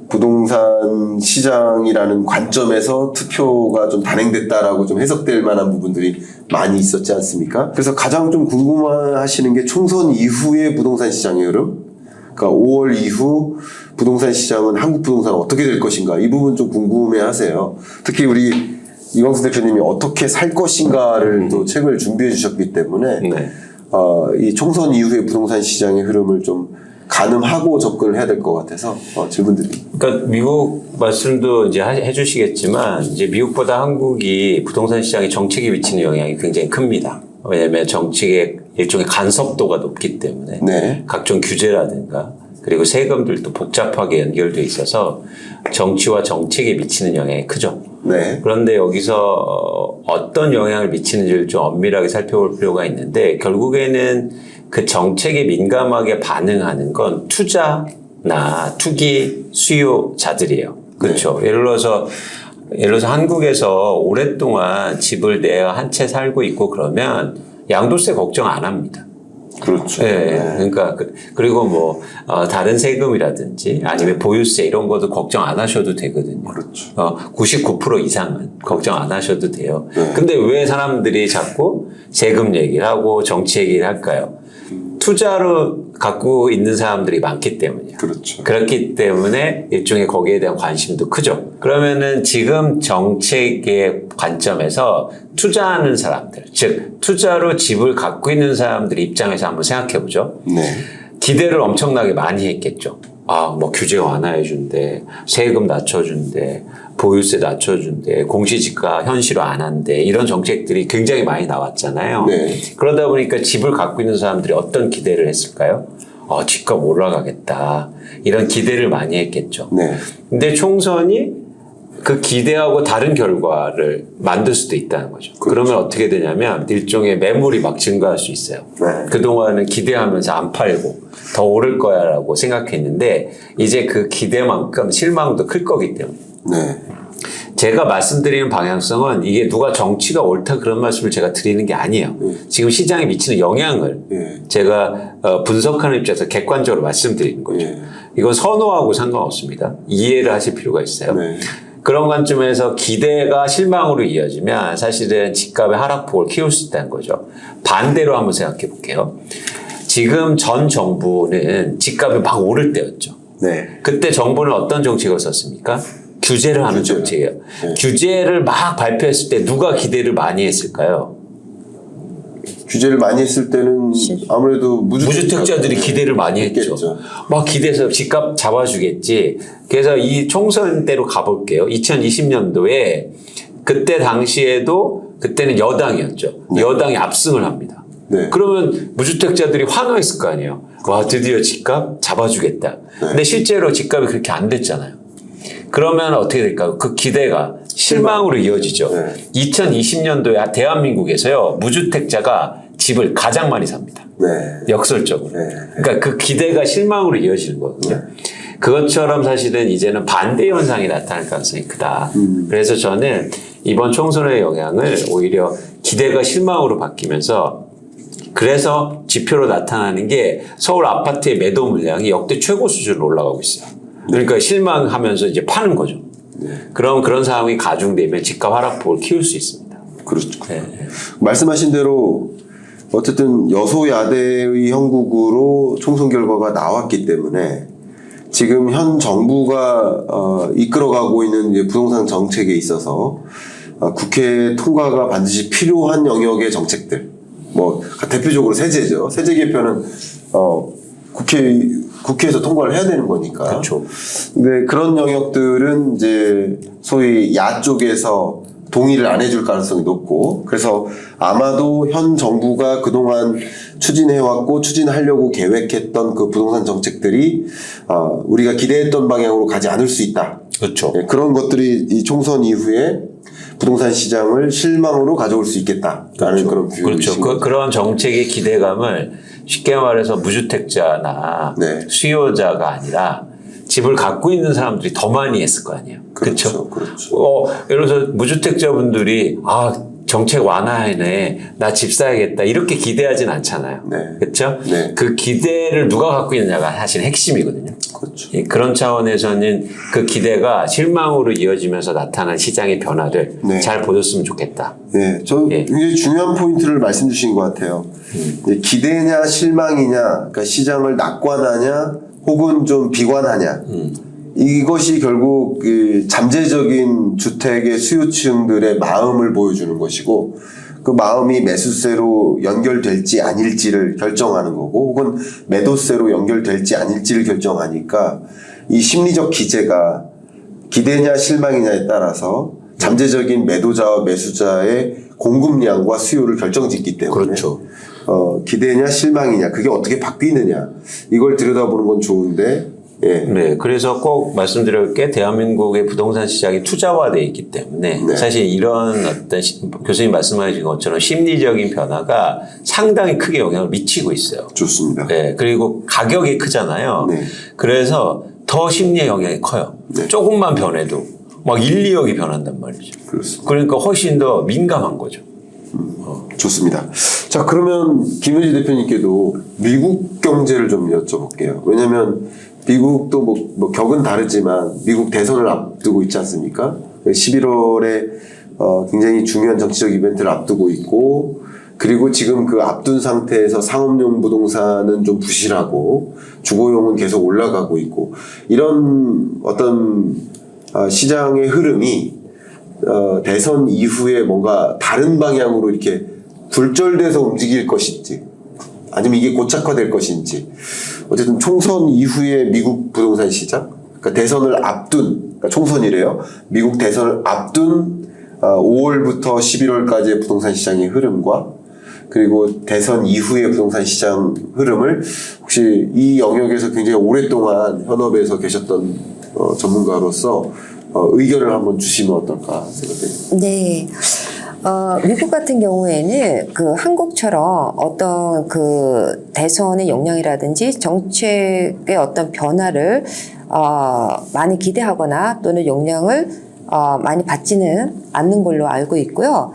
부동산 시장이라는 관점에서 투표가 좀 단행됐다라고 좀 해석될 만한 부분들이 많이 있었지 않습니까? 그래서 가장 좀 궁금하시는 게 총선 이후의 부동산 시장의 흐름. 그러니까 5월 이후 부동산 시장은 한국 부동산은 어떻게 될 것인가 이 부분 좀 궁금해하세요. 특히 우리 이광수 대표님이 어떻게 살 것인가를 또 책을 준비해 주셨기 때문에 이 총선 이후의 부동산 시장의 흐름을 좀 가늠하고 접근을 해야 될 것 같아서 질문드립니다. 그러니까 미국 말씀도 이제 해주시겠지만 이제 미국보다 한국이 부동산 시장에 정책이 미치는 영향이 굉장히 큽니다. 왜냐하면 정책의 일종의 간섭도가 높기 때문에 각종 규제라든가 그리고 세금들도 복잡하게 연결돼 있어서 정치와 정책에 미치는 영향이 크죠. 그런데 여기서 어떤 영향을 미치는지를 좀 엄밀하게 살펴볼 필요가 있는데 결국에는 그 정책에 민감하게 반응하는 건 투자나 투기 수요자들이에요. 그렇죠. 예를 들어서 한국에서 오랫동안 집을 내가 한 채 살고 있고 그러면 양도세 걱정 안 합니다. 그렇죠. 그러니까 그리고 다른 세금이라든지 아니면 보유세 이런 것도 걱정 안 하셔도 되거든요. 그렇죠. 99% 이상은 걱정 안 하셔도 돼요. 근데 왜 사람들이 자꾸 세금 얘기를 하고 정치 얘기를 할까요? 투자로 갖고 있는 사람들이 많기 때문이에요. 그렇죠. 그렇기 때문에 일종의 거기에 대한 관심도 크죠. 그러면은 지금 정책의 관점에서 투자하는 사람들, 즉 투자로 집을 갖고 있는 사람들 입장에서 한번 생각해 보죠. 기대를 엄청나게 많이 했겠죠. 규제 완화해 준대, 세금 낮춰준대, 보유세 낮춰준대, 공시지가 현실화 안 한대, 이런 정책들이 굉장히 많이 나왔잖아요. 그러다 보니까 집을 갖고 있는 사람들이 어떤 기대를 했을까요? 집값 올라가겠다. 이런 기대를 많이 했겠죠. 근데 총선이 그 기대하고 다른 결과를 만들 수도 있다는 거죠. 그러면 어떻게 되냐면 일종의 매물이 막 증가할 수 있어요. 그동안은 기대하면서 안 팔고 더 오를 거야 라고 생각했는데 이제 그 기대만큼 실망도 클 거기 때문에 제가 말씀드리는 방향성은 이게 누가 정치가 옳다 그런 말씀을 제가 드리는 게 아니에요. 지금 시장에 미치는 영향을 제가 분석하는 입장에서 객관적으로 말씀드리는 거죠. 이건 선호하고 상관없습니다. 이해를 하실 필요가 있어요. 그런 관점에서 기대가 실망으로 이어지면 사실은 집값의 하락폭을 키울 수 있다는 거죠. 반대로 한번 생각해 볼게요. 지금 전 정부는 집값이 막 오를 때였죠. 그때 정부는 어떤 정책을 썼습니까? 규제를 하는 정책이에요. 규제를 막 발표했을 때 누가 기대를 많이 했을까요? 규제를 많이 했을 때는 아무래도 무주택자들이 기대를 많이 했죠. 막 기대해서 집값 잡아주겠지. 그래서 이 총선 때로 가볼게요. 2020년도에 그때 당시에도 그때는 여당이었죠. 여당이 압승을 합니다. 그러면 무주택자들이 환호했을 거 아니에요. 와, 드디어 집값 잡아주겠다. 근데 실제로 집값이 그렇게 안 됐잖아요. 그러면 어떻게 될까요? 그 기대가 실망으로 이어지죠. 2020년도에 대한민국에서요, 무주택자가 집을 가장 많이 삽니다. 역설적으로. 그러니까 그 기대가 실망으로 이어지는 거거든요. 그것처럼 사실은 이제는 반대 현상이 나타날 가능성이 크다. 그래서 저는 이번 총선의 영향을 오히려 기대가 실망으로 바뀌면서 그래서 지표로 나타나는 게 서울 아파트의 매도 물량이 역대 최고 수준으로 올라가고 있어요. 그러니까 실망하면서 이제 파는 거죠. 그럼 그런 상황이 가중되면 집값 하락폭을 키울 수 있습니다. 그렇죠. 네. 말씀하신 대로 어쨌든 여소야대의 형국으로 총선 결과가 나왔기 때문에 지금 현 정부가 이끌어가고 있는 이제 부동산 정책에 있어서 국회 통과가 반드시 필요한 영역의 정책들, 뭐 대표적으로 세제죠. 세제 개편은 국회에서 통과를 해야 되는 거니까. 그렇죠. 근데 그런 영역들은 이제 소위 야 쪽에서 동의를 안 해줄 가능성이 높고, 그래서 아마도 현 정부가 그동안 추진해왔고 추진하려고 계획했던 그 부동산 정책들이 우리가 기대했던 방향으로 가지 않을 수 있다. 그렇죠. 네, 그런 것들이 이 총선 이후에 부동산 시장을 실망으로 가져올 수 있겠다라는 그런 뷰이신 그렇죠. 거죠. 그런 정책의 기대감을 쉽게 말해서 무주택자나 네. 수요자가 아니라 집을 갖고 있는 사람들이 더 많이 했을 거 아니에요. 그렇죠. 그렇죠. 예를 들어서 무주택자분들이 정책 완화하네, 나 집 사야겠다 이렇게 기대하진 않잖아요. 네. 그렇죠? 네. 그 기대를 누가 갖고 있느냐가 사실 핵심이거든요. 그렇죠. 그런 차원에서는 그 기대가 실망으로 이어지면서 나타난 시장의 변화를 네. 잘 보셨으면 좋겠다. 네, 저 예. 굉장히 중요한 포인트를 말씀 주신 것 같아요. 기대냐 실망이냐, 그러니까 시장을 낙관하냐 혹은 좀 비관하냐. 이것이 결국 그 잠재적인 주택의 수요층들의 마음을 보여주는 것이고, 그 마음이 매수세로 연결될지 아닐지를 결정하는 거고, 혹은 매도세로 연결될지 아닐지를 결정하니까 이 심리적 기제가 기대냐 실망이냐에 따라서 잠재적인 매도자와 매수자의 공급량과 수요를 결정짓기 때문에 그렇죠. 기대냐 실망이냐, 그게 어떻게 바뀌느냐, 이걸 들여다보는 건 좋은데, 예. 네, 그래서 꼭 말씀드릴 게 대한민국의 부동산 시장이 투자화되어 있기 때문에 네. 사실 이런 어떤 교수님 말씀하신 것처럼 심리적인 변화가 상당히 크게 영향을 미치고 있어요. 좋습니다. 네, 그리고 가격이 크잖아요. 네. 그래서 더 심리의 영향이 커요. 네. 조금만 변해도 막 1, 2억이 변한단 말이죠. 그렇습니다. 그러니까 훨씬 더 민감한 거죠. 좋습니다. 자, 그러면 김현지 대표님께도 미국 경제를 좀 여쭤볼게요. 왜냐하면 미국도 뭐 격은 다르지만 미국 대선을 앞두고 있지 않습니까? 11월에 굉장히 중요한 정치적 이벤트를 앞두고 있고, 그리고 지금 그 앞둔 상태에서 상업용 부동산은 좀 부실하고 주거용은 계속 올라가고 있고, 이런 어떤 시장의 흐름이 대선 이후에 뭔가 다른 방향으로 이렇게 굴절돼서 움직일 것인지, 아니면 이게 고착화될 것인지, 어쨌든 총선 이후에 미국 부동산 시장, 그러니까 대선을 앞둔, 그러니까 총선이래요. 미국 대선을 앞둔 5월부터 11월까지의 부동산 시장의 흐름과, 그리고 대선 이후의 부동산 시장 흐름을 혹시 이 영역에서 굉장히 오랫동안 현업에서 계셨던 전문가로서 의견을 한번 주시면 어떨까 생각해요. 네. 미국 같은 경우에는 그 한국처럼 어떤 그 대선의 영향이라든지 정책의 어떤 변화를 많이 기대하거나 또는 영향을 많이 받지는 않는 걸로 알고 있고요.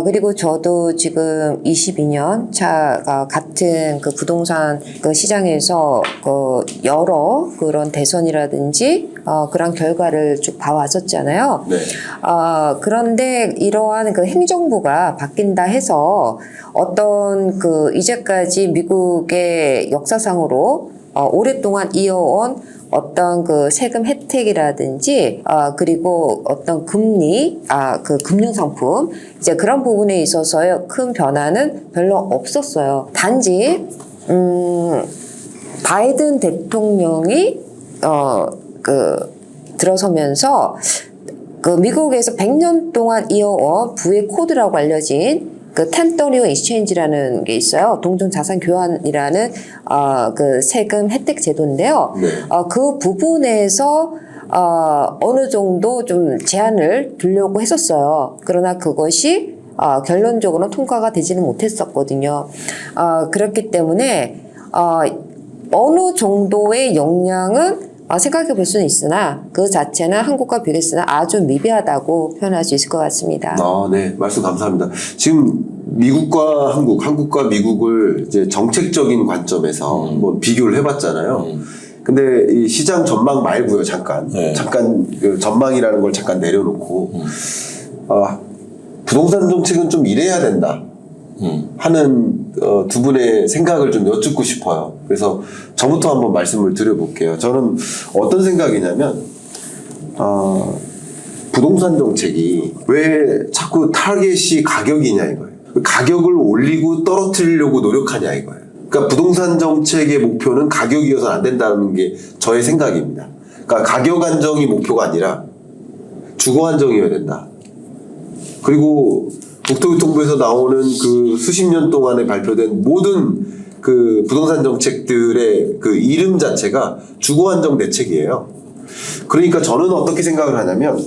그리고 저도 지금 22년 차가 같은 그 부동산 그 시장에서 그 여러 그런 대선이라든지 그런 결과를 쭉 봐왔었잖아요. 네. 그런데 이러한 그 행정부가 바뀐다 해서 어떤 그 이제까지 미국의 역사상으로 오랫동안 이어온 어떤 그 세금 혜택이라든지 그리고 어떤 금리 그 금융상품 이제 그런 부분에 있어서의 큰 변화는 별로 없었어요. 단지 바이든 대통령이 그 들어서면서 그 미국에서 100년 동안 이어온 부의 코드라고 알려진 그 1030 익스체인지라는 게 있어요. 동종 자산 교환이라는 그 세금 혜택 제도인데요. 네. 그 부분에서 어느 정도 좀 제한을 두려고 했었어요. 그러나 그것이 결론적으로 통과가 되지는 못했었거든요. 그렇기 때문에 어느 정도의 영향은 생각해 볼 수는 있으나 그 자체는 한국과 비교했을 때 아주 미비하다고 표현할 수 있을 것 같습니다. 네. 말씀 감사합니다. 지금 미국과 한국과 미국을 이제 정책적인 관점에서 뭐 비교를 해봤잖아요. 근데 이 시장 전망 말고요, 잠깐 그 전망이라는 걸 잠깐 내려놓고 부동산 정책은 좀 이래야 된다 하는 두 분의 생각을 좀 여쭙고 싶어요. 그래서 저부터 한번 말씀을 드려볼게요. 저는 어떤 생각이냐면 부동산 정책이 왜 자꾸 타겟이 가격이냐 이거예요. 가격을 올리고 떨어뜨리려고 노력하냐 이거예요. 그러니까 부동산 정책의 목표는 가격이어서는 안 된다는 게 저의 생각입니다. 그러니까 가격 안정이 목표가 아니라 주거 안정이어야 된다. 그리고 국토교통부에서 나오는 그 수십 년 동안에 발표된 모든 그 부동산 정책들의 그 이름 자체가 주거 안정 대책이에요. 그러니까 저는 어떻게 생각을 하냐면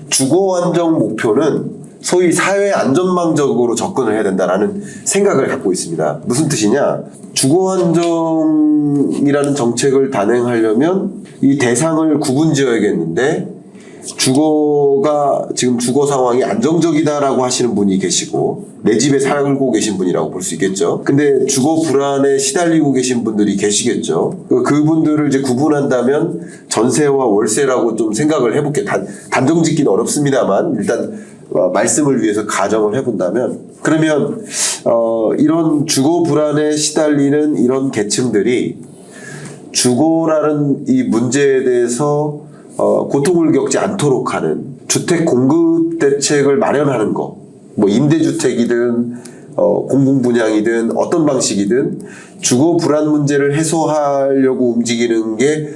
주거 안정 목표는 소위 사회 안전망적으로 접근을 해야 된다라는 생각을 갖고 있습니다. 무슨 뜻이냐? 주거 안정이라는 정책을 단행하려면 이 대상을 구분지어야겠는데 지금 주거 상황이 안정적이다라고 하시는 분이 계시고 내 집에 살고 계신 분이라고 볼 수 있겠죠. 근데 주거 불안에 시달리고 계신 분들이 계시겠죠. 그분들을 이제 구분한다면 전세와 월세라고 좀 생각을 해볼게요. 단정 짓기는 어렵습니다만 일단 말씀을 위해서 가정을 해본다면 그러면 이런 주거 불안에 시달리는 이런 계층들이 주거라는 이 문제에 대해서 고통을 겪지 않도록 하는 주택 공급 대책을 마련하는 거, 뭐 임대주택이든 공공분양이든 어떤 방식이든 주거 불안 문제를 해소하려고 움직이는 게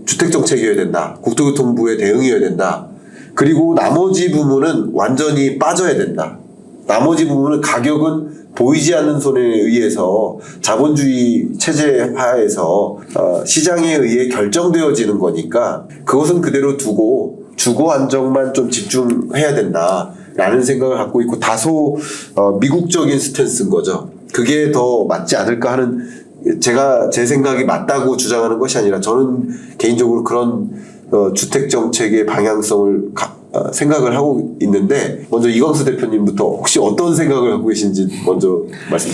주택정책이어야 된다. 국토교통부의 대응이어야 된다. 그리고 나머지 부분은 완전히 빠져야 된다. 나머지 부분은 가격은 보이지 않는 손에 의해서 자본주의 체제 하에서 시장에 의해 결정되어지는 거니까 그것은 그대로 두고 주거 안정만 좀 집중해야 된다라는 생각을 갖고 있고 다소 미국적인 스탠스인 거죠. 그게 더 맞지 않을까 하는 제 생각이 맞다고 주장하는 것이 아니라 저는 개인적으로 그런 주택 정책의 방향성을 생각을 하고 있는데 먼저 이광수 대표님부터 혹시 어떤 생각을 갖고 계신지 먼저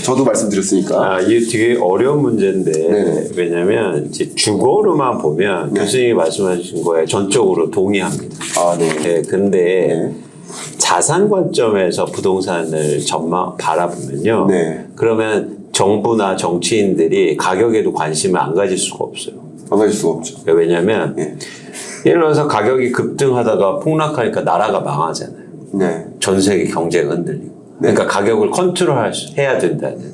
저도 말씀드렸으니까. 이게 되게 어려운 문제인데 네. 왜냐하면 이제 주거로만 보면 네. 교수님이 말씀하신 거에 전적으로 동의합니다. 네. 근데 자산 관점에서 부동산을 바라보면요. 네. 그러면 정부나 정치인들이 가격에도 관심을 안 가질 수가 없어요. 안 가질 수가 없죠. 왜냐하면 예를 들어서 가격이 급등하다가 폭락하니까 나라가 망하잖아요. 네. 전 세계 경제가 흔들리고. 그러니까 가격을 컨트롤해야 된다는.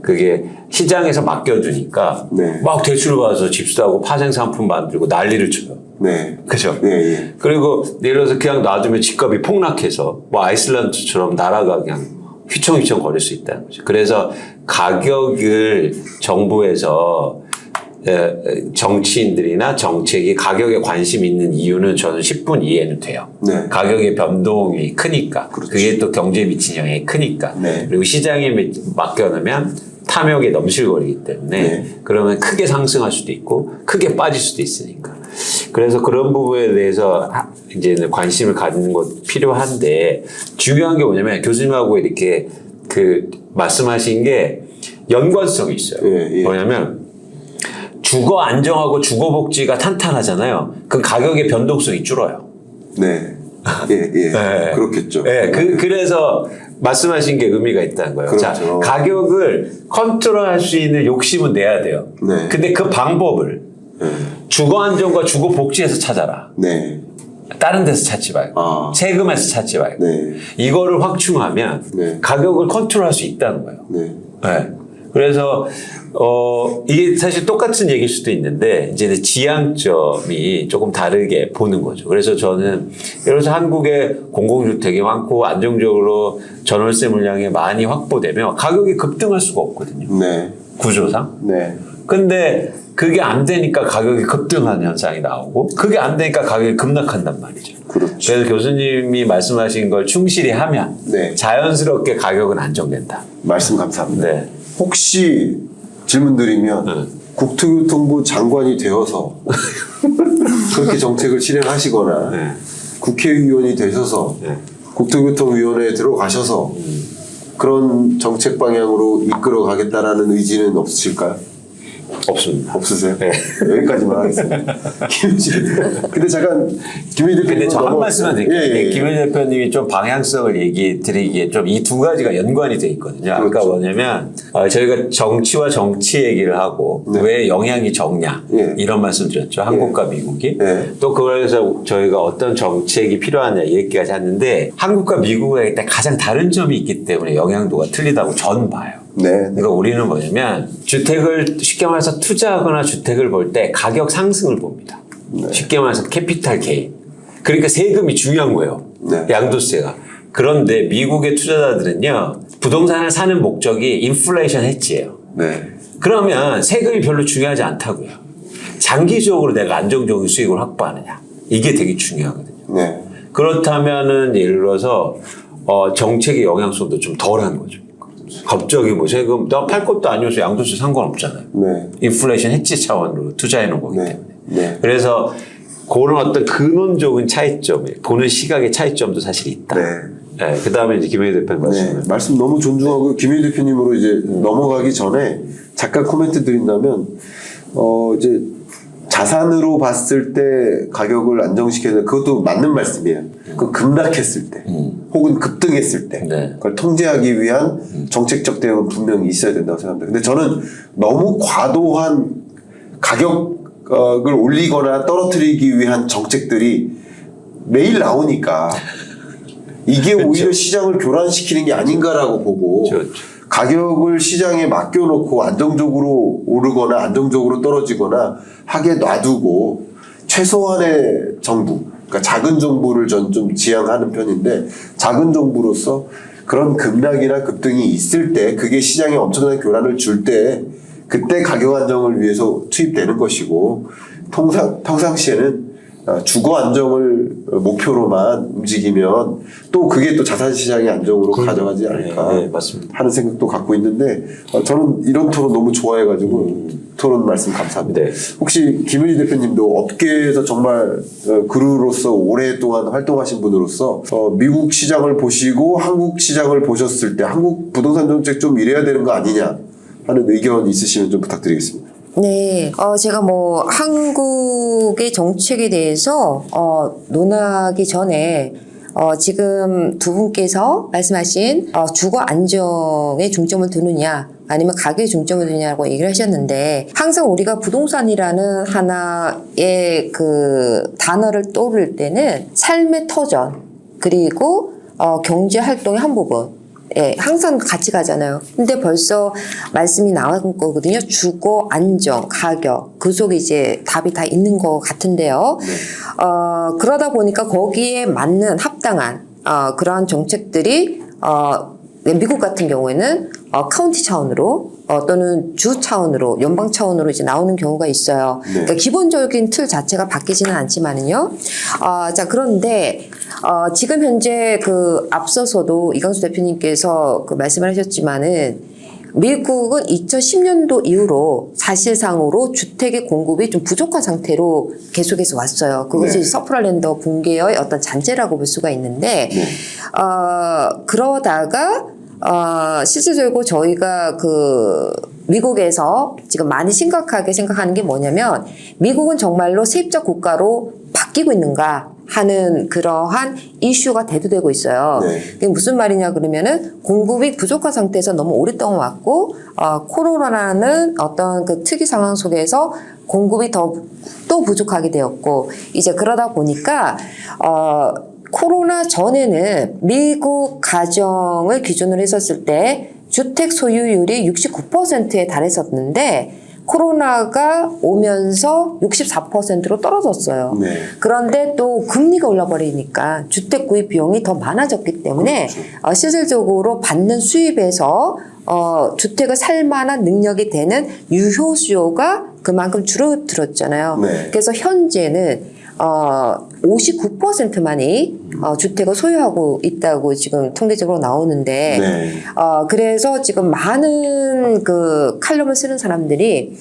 그게 시장에서 맡겨두니까 막 대출 받아서 집 사고 파생상품 만들고 난리를 쳐요. 네. 그죠? 네. 그리고 예를 들어서 그냥 놔두면 집값이 폭락해서 뭐 아이슬란드처럼 나라가 그냥 휘청휘청 거릴 수 있다는 거죠. 그래서 가격을 정부에서 정치인들이나 정책이 가격에 관심이 있는 이유는 저는 10분 이해는 돼요. 네. 가격의 변동이 크니까. 그렇지. 그게 또 경제에 미친 영향이 크니까. 네. 그리고 시장에 맡겨놓으면 탐욕에 넘실거리기 때문에 그러면 크게 상승할 수도 있고 크게 빠질 수도 있으니까. 그래서 그런 부분에 대해서 이제 관심을 갖는 것 필요한데 중요한 게 뭐냐면 교수님하고 이렇게 말씀하신 게 연관성이 있어요. 뭐냐면 주거 안정하고 주거 복지가 탄탄하잖아요. 그럼 가격의 변동성이 줄어요. 네. 그렇겠죠. 그래서 말씀하신 게 의미가 있다는 거예요. 그렇죠. 자, 가격을 컨트롤할 수 있는 욕심은 내야 돼요. 네. 근데 그 방법을 주거 안정과 주거 복지에서 찾아라. 네. 다른 데서 찾지 말고 세금에서 찾지 말고 이거를 확충하면 가격을 컨트롤할 수 있다는 거예요. 그래서 이게 사실 똑같은 얘기일 수도 있는데 이제 지향점이 조금 다르게 보는 거죠. 그래서 저는 예를 들어서 한국에 공공주택이 많고 안정적으로 전월세 물량이 많이 확보되면 가격이 급등할 수가 없거든요. 구조상. 근데 그게 안 되니까 가격이 급등하는 현상이 나오고 그게 안 되니까 가격이 급락한단 말이죠. 그렇죠. 그래서 교수님이 말씀하신 걸 충실히 하면 자연스럽게 가격은 안정된다. 말씀 감사합니다. 혹시 질문 드리면 국토교통부 장관이 되어서 그렇게 정책을 실행하시거나 네. 국회의원이 되셔서 네. 국토교통위원회에 들어가셔서 그런 정책 방향으로 이끌어 가겠다라는 의지는 없으실까요? 없습니다. 없으세요? 네. 여기까지만 하겠습니다. 근데 잠깐 김희 대표님 근데 저 한 말씀만 드릴게요. 예. 김현 대표님이 좀 방향성을 얘기 드리기에 좀 이 두 가지가 연관이 돼 있거든요. 아까 그렇죠. 뭐냐면 저희가 정치와 정치 얘기를 하고 네. 왜 영향이 적냐 예. 이런 말씀 드렸죠. 한국과 미국이. 예. 또 그래서 저희가 어떤 정책이 필요하냐 이 얘기까지 했는데 한국과 미국의 일단 가장 다른 점이 있기 때문에 영향도가 틀리다고 저는 봐요. 네. 그러니까 우리는 뭐냐면 주택을 쉽게 말해서 투자하거나 주택을 볼 때 가격 상승을 봅니다. 네. 쉽게 말해서 캐피탈 게인. 그러니까 세금이 중요한 거예요. 네. 양도세가. 그런데 미국의 투자자들은요. 부동산을 사는 목적이 인플레이션 해지예요. 네. 그러면 세금이 별로 중요하지 않다고요. 장기적으로 내가 안정적인 수익을 확보하느냐. 이게 되게 중요하거든요. 네. 그렇다면은 예를 들어서 정책의 영향성도 좀 덜한 거죠. 갑자기 뭐 세금 나 팔 것도 아니어서 양도세 상관없잖아요. 네. 인플레이션 해지 차원으로 투자해 놓은 거기 네. 때문에. 네. 그래서 그런 어떤 근원적인 차이점, 보는 시각의 차이점도 사실 있다. 네. 네, 그 다음에 이제 김현희 대표님 말씀. 네, 말씀 너무 존중하고 김희 대표님으로 이제 넘어가기 전에 잠깐 코멘트 드린다면 이제 자산으로 봤을 때 가격을 안정시켜야 그것도 맞는 말씀이에요. 그 급락했을 때 혹은 급등했을 때 네. 그걸 통제하기 위한 정책적 대응은 분명히 있어야 된다고 생각합니다. 근데 저는 너무 과도한 가격을 올리거나 떨어뜨리기 위한 정책들이 매일 나오니까 이게 그렇죠. 오히려 시장을 교란시키는 게 아닌가라고 보고 그렇죠. 가격을 시장에 맡겨놓고 안정적으로 오르거나 안정적으로 떨어지거나 하게 놔두고 최소한의 정부, 그러니까 작은 정부를 전 좀 지향하는 편인데 작은 정부로서 그런 급락이나 급등이 있을 때 그게 시장에 엄청난 교란을 줄 때 그때 가격 안정을 위해서 투입되는 것이고 평상시에는 주거 안정을 목표로만 움직이면 또 그게 또 자산시장의 안정으로 가져가지 않을까 네, 맞습니다. 하는 생각도 갖고 있는데 저는 이런 토론 너무 좋아해가지고 토론 말씀 감사합니다. 네. 혹시 김은희 대표님도 업계에서 정말 그루로서 오랫동안 활동하신 분으로서 미국 시장을 보시고 한국 시장을 보셨을 때 한국 부동산 정책 좀 이래야 되는 거 아니냐 하는 의견 있으시면 좀 부탁드리겠습니다. 네, 제가 뭐 한국의 정책에 대해서 논하기 전에 지금 두 분께서 말씀하신 주거 안정에 중점을 두느냐 아니면 가격에 중점을 두느냐고 얘기를 하셨는데 항상 우리가 부동산이라는 하나의 그 단어를 떠오를 때는 삶의 터전 그리고 경제 활동의 한 부분 예, 항상 같이 가잖아요. 근데 벌써 말씀이 나온 거거든요. 주거, 안정, 가격. 그 속에 이제 답이 다 있는 것 같은데요. 네. 그러다 보니까 거기에 맞는 합당한, 그러한 정책들이, 미국 같은 경우에는 카운티 차원으로 또는 주 차원으로 연방 차원으로 이제 나오는 경우가 있어요. 네. 그러니까 기본적인 틀 자체가 바뀌지는 않지만은요. 자 그런데 지금 현재 그 앞서서도 이광수 대표님께서 그 말씀을 하셨지만은 미국은 2010년도 이후로 사실상으로 주택의 공급이 좀 부족한 상태로 계속해서 왔어요. 그것이 네. 서프라랜더 붕괴의 어떤 잔재라고 볼 수가 있는데, 네. 그러다가 실질적으로 저희가 그 미국에서 지금 많이 심각하게 생각하는 게 뭐냐면 미국은 정말로 세입자 국가로 바뀌고 있는가 하는 그러한 이슈가 대두되고 있어요. 네. 그게 무슨 말이냐 그러면은 공급이 부족한 상태에서 너무 오랫동안 왔고 코로나라는 어떤 그 특이 상황 속에서 공급이 또 부족하게 되었고 이제 그러다 보니까 코로나 전에는 미국 가정을 기준으로 했었을 때 주택 소유율이 69%에 달했었는데 코로나가 오면서 64%로 떨어졌어요. 네. 그런데 또 금리가 올라버리니까 주택 구입 비용이 더 많아졌기 때문에 그렇죠. 실질적으로 받는 수입에서 주택을 살 만한 능력이 되는 유효 수요가 그만큼 줄어들었잖아요. 네. 그래서 현재는 59%만이 주택을 소유하고 있다고 지금 통계적으로 나오는데, 네. 그래서 지금 많은 그 칼럼을 쓰는 사람들이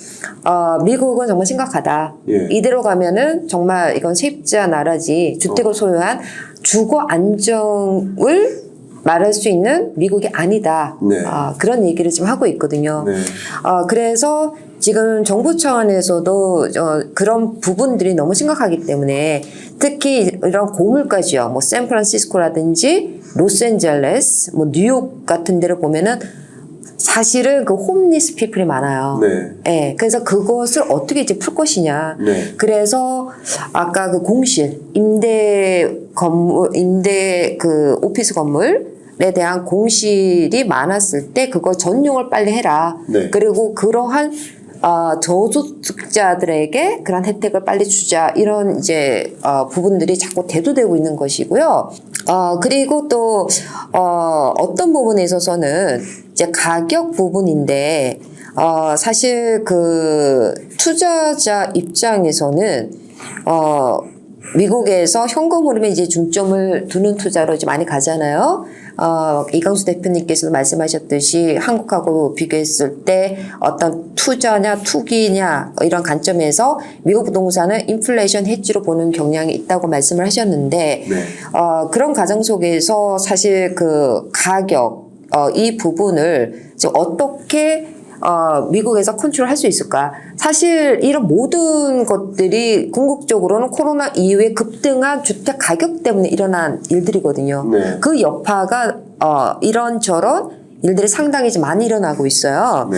미국은 정말 심각하다. 예. 이대로 가면은 정말 이건 세입자 나라지 주택을 소유한 주거 안정을 말할 수 있는 미국이 아니다. 네. 그런 얘기를 지금 하고 있거든요. 네. 그래서 지금 정부 차원에서도 그런 부분들이 너무 심각하기 때문에 특히 이런 고물가 지역, 뭐 샌프란시스코라든지 로스앤젤레스, 뭐 뉴욕 같은 데를 보면은 사실은 그 홈리스 피플이 많아요. 네. 예, 그래서 그것을 어떻게 이제 풀 것이냐. 네. 그래서 아까 그 공실, 임대 그 오피스 건물에 대한 공실이 많았을 때 그거 전용을 빨리 해라. 네. 그리고 그러한 저소득자들에게 그런 혜택을 빨리 주자. 이런 이제 부분들이 자꾸 대두되고 있는 것이고요. 그리고 또 어떤 부분에 있어서는 이제 가격 부분인데 사실 그 투자자 입장에서는 미국에서 현금 흐름에 이제 중점을 두는 투자로 이제 많이 가잖아요. 이강수 대표님께서도 말씀하셨듯이 한국하고 비교했을 때 어떤 투자냐 투기냐 이런 관점에서 미국 부동산은 인플레이션 헤지로 보는 경향이 있다고 말씀을 하셨는데 네. 그런 과정 속에서 사실 그 가격 이 부분을 지금 어떻게 미국에서 컨트롤할 수 있을까? 사실 이런 모든 것들이 궁극적으로는 코로나 이후에 급등한 주택 가격 때문에 일어난 일들이거든요. 네. 그 여파가 이런저런 일들이 상당히 좀 많이 일어나고 있어요. 네.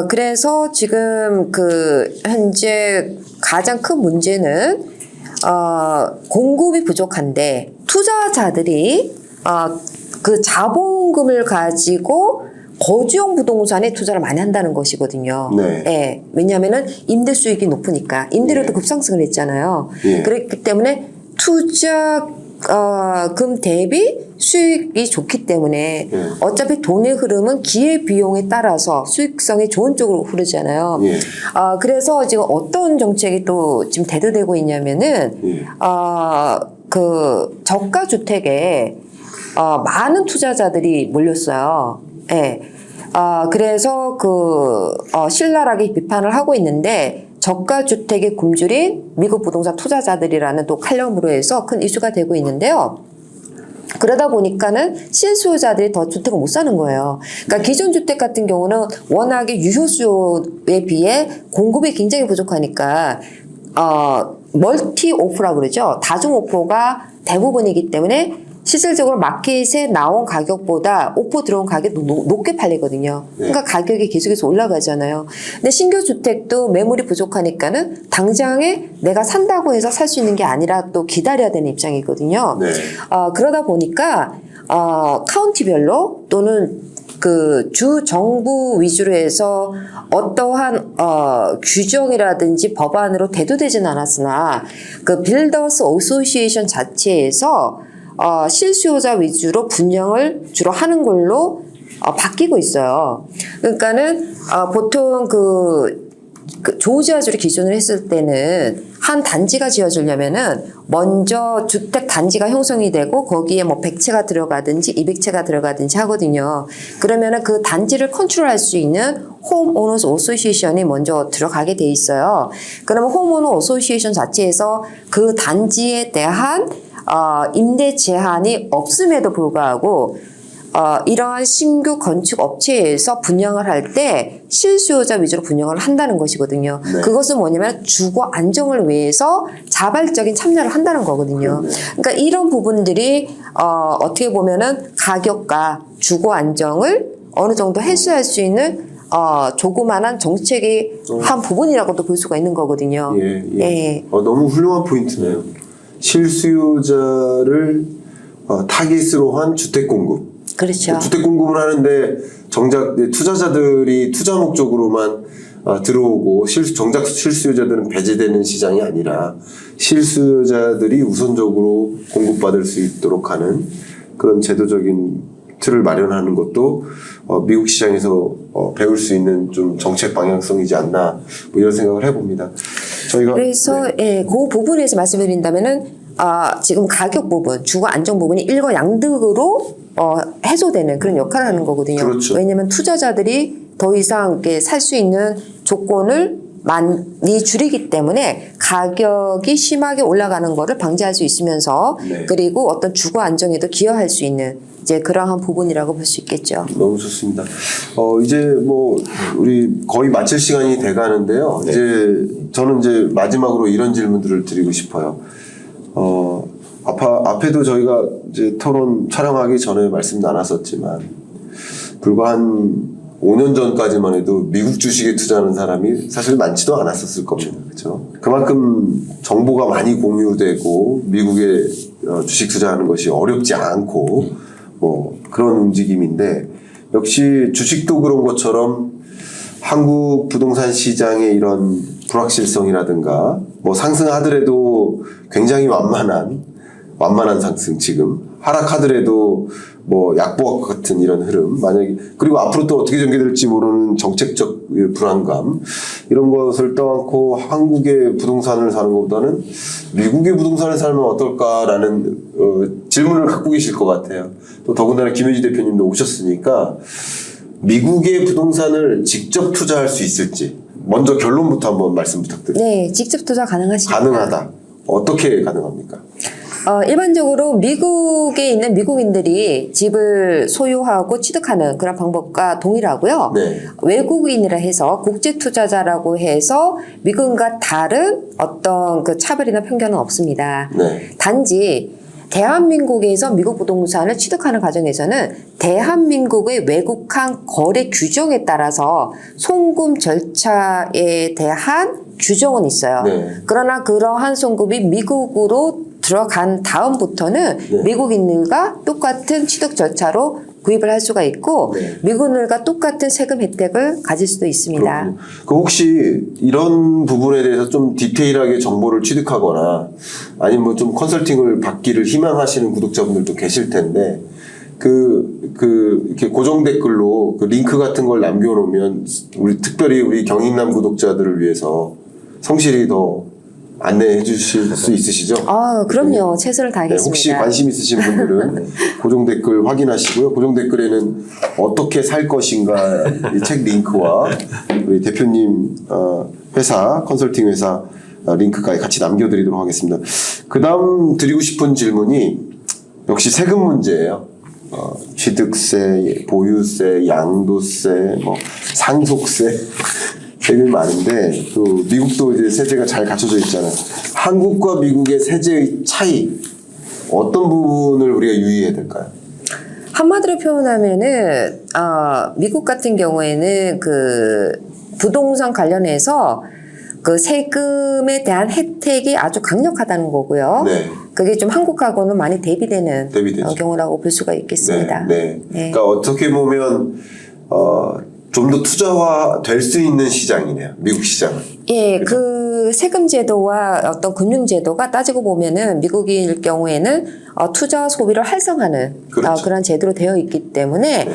그래서 지금 그 현재 가장 큰 문제는 공급이 부족한데 투자자들이 그 자본금을 가지고 거주용 부동산에 투자를 많이 한다는 것이거든요. 네. 예, 왜냐하면은 임대 수익이 높으니까 임대료도 예. 급상승을 했잖아요. 예. 그렇기 때문에 투자금 대비 수익이 좋기 때문에 예. 어차피 돈의 흐름은 기회 비용에 따라서 수익성이 좋은 쪽으로 흐르잖아요. 예. 그래서 지금 어떤 정책이 또 지금 대두되고 있냐면은 예. 그 저가 주택에 많은 투자자들이 몰렸어요. 예. 그래서 신랄하게 비판을 하고 있는데 저가 주택의 굶주린 미국 부동산 투자자들이라는 또 칼럼으로 해서 큰 이슈가 되고 있는데요. 그러다 보니까는 실수요자들이 더 주택을 못 사는 거예요. 그러니까 기존 주택 같은 경우는 워낙에 유효 수요에 비해 공급이 굉장히 부족하니까 멀티 오프라고 그러죠. 다중 오퍼가 대부분이기 때문에 실질적으로 마켓에 나온 가격보다 오퍼 들어온 가격이 높게 팔리거든요. 그러니까 가격이 계속해서 올라가잖아요. 근데 신규 주택도 매물이 부족하니까는 당장에 내가 산다고 해서 살 수 있는 게 아니라 또 기다려야 되는 입장이거든요. 네. 그러다 보니까 카운티별로 또는 그 주 정부 위주로 해서 어떠한 규정이라든지 법안으로 대두되진 않았으나 그 빌더스 어소시에이션 자체에서 실수요자 위주로 분양을 주로 하는 걸로 바뀌고 있어요. 그러니까는 보통 그 조지아주를 기준으로 했을 때는 한 단지가 지어지려면은 먼저 주택 단지가 형성이 되고 거기에 뭐 100채가 들어가든지 200채가 들어가든지 하거든요. 그러면은 그 단지를 컨트롤할 수 있는 홈 오너스 어소시에이션이 먼저 들어가게 돼 있어요. 그러면 홈 오너 어소시에이션 자체에서 그 단지에 대한 임대 제한이 없음에도 불구하고 이러한 신규 건축 업체에서 분양을 할 때 실수요자 위주로 분양을 한다는 것이거든요. 네. 그것은 뭐냐면 주거 안정을 위해서 자발적인 참여를 한다는 거거든요. 그러니까 이런 부분들이 어떻게 보면은 가격과 주거 안정을 어느 정도 해소할 수 있는 조그만한 정책의 한 부분이라고도 볼 수가 있는 거거든요. 예. 예. 너무 훌륭한 포인트네요. 실수요자를 타깃으로 한 주택 공급. 그렇죠. 주택 공급을 하는데 정작 투자자들이 투자 목적으로만 들어오고 정작 실수요자들은 배제되는 시장이 아니라 실수요자들이 우선적으로 공급받을 수 있도록 하는 그런 제도적인 틀을 마련하는 것도 미국 시장에서 배울 수 있는 좀 정책 방향성이지 않나 뭐 이런 생각을 해봅니다. 저희가 그래서 예, 그 부분에서 말씀드린다면은 지금 가격 부분, 주거 안정 부분이 일거양득으로 해소되는 그런 역할을 하는 거거든요. 그렇죠. 왜냐하면 투자자들이 더 이상 살 수 있는 조건을 많이 줄이기 때문에 가격이 심하게 올라가는 거를 방지할 수 있으면서 네. 그리고 어떤 주거 안정에도 기여할 수 있는 이제 그러한 부분이라고 볼 수 있겠죠. 너무 좋습니다. 이제 뭐 우리 거의 마칠 시간이 돼가는데요. 네. 이제 저는 이제 마지막으로 이런 질문들을 드리고 싶어요. 앞에도 저희가 이제 토론 촬영하기 전에 말씀 나눴었지만 불과 한 5년 전까지만 해도 미국 주식에 투자하는 사람이 사실 많지도 않았었을 겁니다. 그렇죠? 그만큼 정보가 많이 공유되고 미국에 주식 투자하는 것이 어렵지 않고 뭐 그런 움직임인데 역시 주식도 그런 것처럼 한국 부동산 시장의 이런 불확실성이라든가 뭐 상승하더라도 굉장히 완만한 상승 지금 하락하더라도 뭐 약보합 같은 이런 흐름 만약에 그리고 앞으로 또 어떻게 전개될지 모르는 정책적 불안감 이런 것을 떠안고 한국의 부동산을 사는 것보다는 미국의 부동산을 살면 어떨까라는 질문을 갖고 계실 것 같아요. 또 더군다나 김혜지 대표님도 오셨으니까 미국의 부동산을 직접 투자할 수 있을지 먼저 결론부터 한번 말씀 부탁드립니다. 네, 직접 투자 가능하십니다. 가능하다. 어떻게 가능합니까? 일반적으로 미국에 있는 미국인들이 집을 소유하고 취득하는 그런 방법과 동일하고요. 네. 외국인이라 해서 국제 투자자라고 해서 미국과 다른 어떤 그 차별이나 편견은 없습니다. 네. 단지 대한민국에서 미국 부동산을 취득하는 과정에서는 대한민국의 외국환 거래 규정에 따라서 송금 절차에 대한 규정은 있어요. 네. 그러나 그러한 송금이 미국으로 들어간 다음부터는 네. 미국인들과 똑같은 취득 절차로 구입을 할 수가 있고 네. 미국인들과 똑같은 세금 혜택을 가질 수도 있습니다. 그렇군요. 그 혹시 이런 부분에 대해서 좀 디테일하게 정보를 취득하거나 아니면 뭐 좀 컨설팅을 받기를 희망하시는 구독자분들도 계실 텐데 이렇게 고정 댓글로 그 링크 같은 걸 남겨놓으면 특별히 우리 경익남 구독자들을 위해서 성실히 더 안내해 주실 수 있으시죠? 그럼요. 최선을 네, 다하겠습니다. 혹시 관심 있으신 분들은 고정 댓글 확인하시고요. 고정 댓글에는 어떻게 살 것인가 이 책 링크와 우리 대표님 회사 컨설팅 회사 링크까지 같이 남겨드리도록 하겠습니다. 그 다음 드리고 싶은 질문이 역시 세금 문제예요. 취득세, 보유세, 양도세, 뭐 상속세 세금이 많은데 또 미국도 이제 세제가 잘 갖춰져 있잖아요. 한국과 미국의 세제의 차이 어떤 부분을 우리가 유의해야 될까요? 한마디로 표현하면은 미국 같은 경우에는 그 부동산 관련해서 그 세금에 대한 혜택이 아주 강력하다는 거고요. 네. 그게 좀 한국하고는 많이 대비되는 대비되죠. 경우라고 볼 수가 있겠습니다. 네. 그러니까 어떻게 보면 좀 더 투자화 될 수 있는 시장이네요. 미국 시장은. 예, 그 세금 제도와 어떤 금융 제도가 따지고 보면은 미국일 경우에는 투자 소비를 활성화하는 그렇죠. 그런 제도로 되어 있기 때문에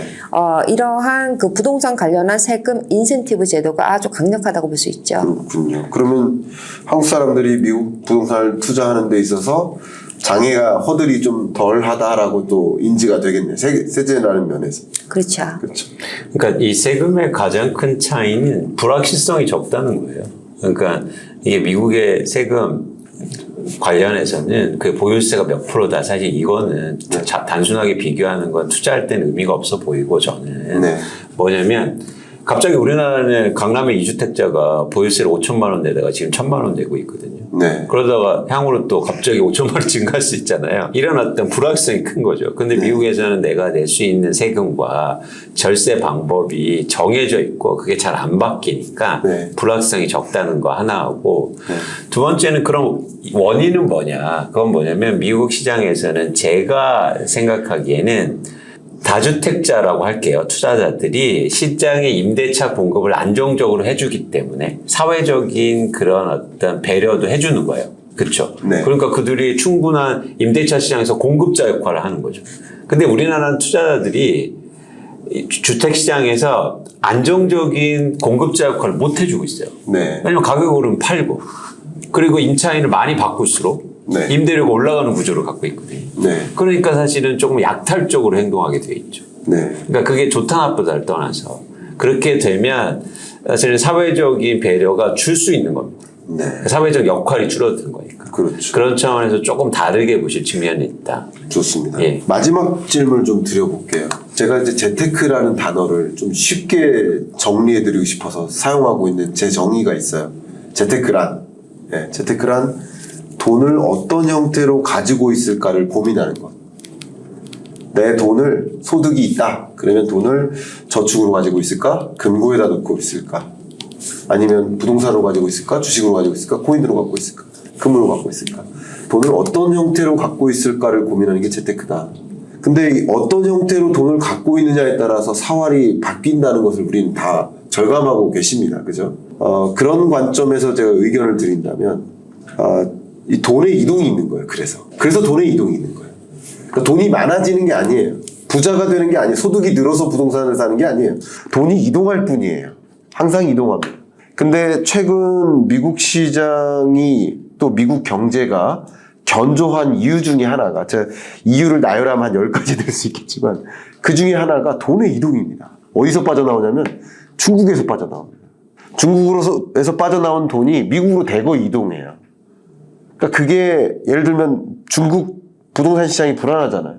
이러한 그 부동산 관련한 세금 인센티브 제도가 아주 강력하다고 볼 수 있죠. 그렇군요. 그러면 한국 사람들이 미국 부동산을 투자하는 데 있어서 장애가 허들이 좀 덜하다라고 또 인지가 되겠네요. 세제라는 면에서. 그렇죠. 그렇죠. 그러니까 이 세금의 가장 큰 차이는 불확실성이 적다는 거예요. 그러니까 이게 미국의 세금 관련해서는 그 보유세가 몇 프로다. 사실 이거는 단순하게 비교하는 건 투자할 때는 의미가 없어 보이고 저는 네. 뭐냐면 갑자기 우리나라는 강남의 2주택자가 보유세를 5천만 원 내다가 지금 1,000만 원 내고 있거든요. 네. 그러다가 향후로 또 갑자기 5천만 원 증가할 수 있잖아요. 이런 어떤 불확실성이 큰 거죠. 근데 네. 미국에서는 내가 낼 수 있는 세금과 절세 방법이 정해져 있고 그게 잘 안 바뀌니까 네. 불확실성이 적다는 거 하나하고 네. 두 번째는 그럼 원인은 뭐냐? 그건 뭐냐면 미국 시장에서는 제가 생각하기에는 다주택자라고 할게요. 투자자들이 시장의 임대차 공급을 안정적으로 해주기 때문에 사회적인 그런 어떤 배려도 해주는 거예요. 그렇죠? 네. 그러니까 그들이 충분한 임대차 시장에서 공급자 역할을 하는 거죠. 근데 우리나라는 투자자들이 주택시장에서 안정적인 공급자 역할을 못 해주고 있어요. 네. 왜냐면 가격이 오르면 팔고 그리고 임차인을 많이 바꿀수록 네. 임대료가 올라가는 구조를 갖고 있거든요. 네. 그러니까 사실은 조금 약탈적으로 행동하게 돼 있죠. 네. 그러니까 그게 좋다 나쁘다를 떠나서 그렇게 되면 사실 사회적인 배려가 줄 수 있는 겁니다. 네. 사회적 역할이 줄어드는 거니까. 그렇죠. 그런 차원에서 조금 다르게 보실 측면이 있다. 좋습니다. 예. 마지막 질문을 좀 드려볼게요. 제가 이제 재테크라는 단어를 좀 쉽게 정리해드리고 싶어서 사용하고 있는 제 정의가 있어요. 재테크란, 예, 재테크란 돈을 어떤 형태로 가지고 있을까를 고민하는 것. 내 돈을 소득이 있다. 그러면 돈을 저축으로 가지고 있을까? 금고에다 넣고 있을까? 아니면 부동산으로 가지고 있을까? 주식으로 가지고 있을까? 코인으로 갖고 있을까? 금으로 갖고 있을까? 돈을 어떤 형태로 갖고 있을까를 고민하는 게 재테크다. 근데 어떤 형태로 돈을 갖고 있느냐에 따라서 사활이 바뀐다는 것을 우리는 다 절감하고 계십니다. 그죠? 그런 관점에서 제가 의견을 드린다면, 이 돈의 이동이 있는 거예요. 그래서 돈의 이동이 있는 거예요. 그러니까 돈이 많아지는 게 아니에요. 부자가 되는 게 아니에요. 소득이 늘어서 부동산을 사는 게 아니에요. 돈이 이동할 뿐이에요. 항상 이동합니다. 근데 최근 미국 시장이 또 미국 경제가 견조한 이유 중에 하나가, 제가 이유를 나열하면 한 10가지 될 수 있겠지만 그 중에 하나가 돈의 이동입니다. 어디서 빠져나오냐면 중국에서 빠져나옵니다. 중국에서 빠져나온 돈이 미국으로 대거 이동해요. 그러니까 그게 예를 들면 중국 부동산 시장이 불안하잖아요.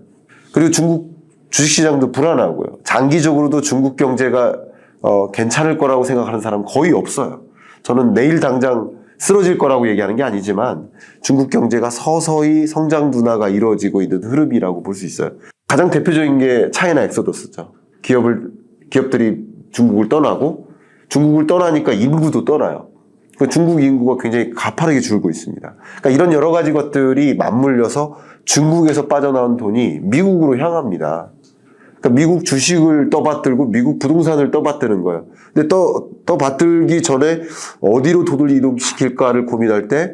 그리고 중국 주식시장도 불안하고요. 장기적으로도 중국 경제가 괜찮을 거라고 생각하는 사람은 거의 없어요. 저는 내일 당장 쓰러질 거라고 얘기하는 게 아니지만 중국 경제가 서서히 성장 둔화가 이루어지고 있는 흐름이라고 볼 수 있어요. 가장 대표적인 게 차이나 엑소더스죠. 기업들이 중국을 떠나고 중국을 떠나니까 인구도 떠나요. 중국 인구가 굉장히 가파르게 줄고 있습니다. 그러니까 이런 여러 가지 것들이 맞물려서 중국에서 빠져나온 돈이 미국으로 향합니다. 그러니까 미국 주식을 떠받들고 미국 부동산을 떠받드는 거예요. 근데 떠받들기 전에 어디로 돈을 이동시킬까를 고민할 때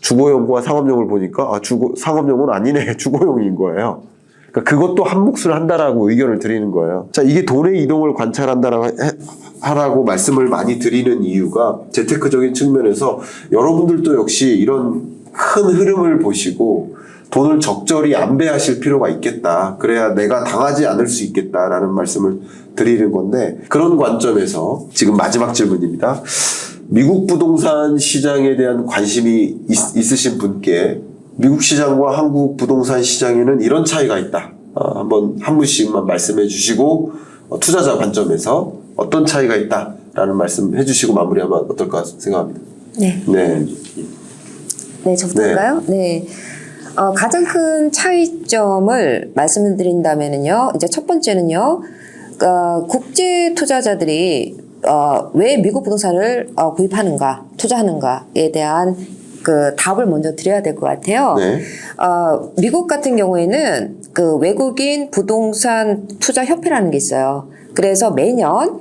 주거용과 상업용을 보니까 상업용은 아니네, 주거용인 거예요. 그러니까 그것도 한 몫을 한다라고 의견을 드리는 거예요. 자, 이게 돈의 이동을 관찰한다라고 말씀을 많이 드리는 이유가 재테크적인 측면에서 여러분들도 역시 이런 큰 흐름을 보시고 돈을 적절히 안배하실 필요가 있겠다. 그래야 내가 당하지 않을 수 있겠다라는 말씀을 드리는 건데, 그런 관점에서 지금 마지막 질문입니다. 미국 부동산 시장에 대한 관심이 있으신 분께 미국 시장과 한국 부동산 시장에는 이런 차이가 있다. 한번 한 분씩만 말씀해 주시고 투자자 관점에서 어떤 차이가 있다라는 말씀 해주시고 마무리하면 어떨까 생각합니다. 네. 네. 네, 저부터인가요? 네. 가장 큰 차이점을 말씀을 드린다면은요, 이제 첫 번째는요, 국제 투자자들이 왜 미국 부동산을 구입하는가, 투자하는가에 대한 그 답을 먼저 드려야 될 것 같아요. 네. 미국 같은 경우에는 그 외국인 부동산 투자 협회라는 게 있어요. 그래서 매년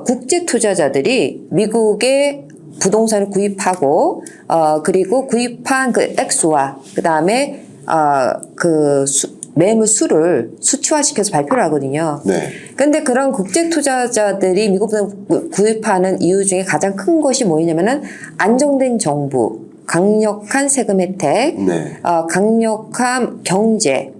국제 투자자들이 미국의 부동산을 구입하고 그리고 구입한 그 액수와 그다음에 매물 수를 수치화시켜서 발표를 하거든요. 네. 근데 그런 국제 투자자들이 미국 부동산 구입하는 이유 중에 가장 큰 것이 뭐냐면은 안정된 정부, 강력한 세금 혜택, 네. 강력한 경제,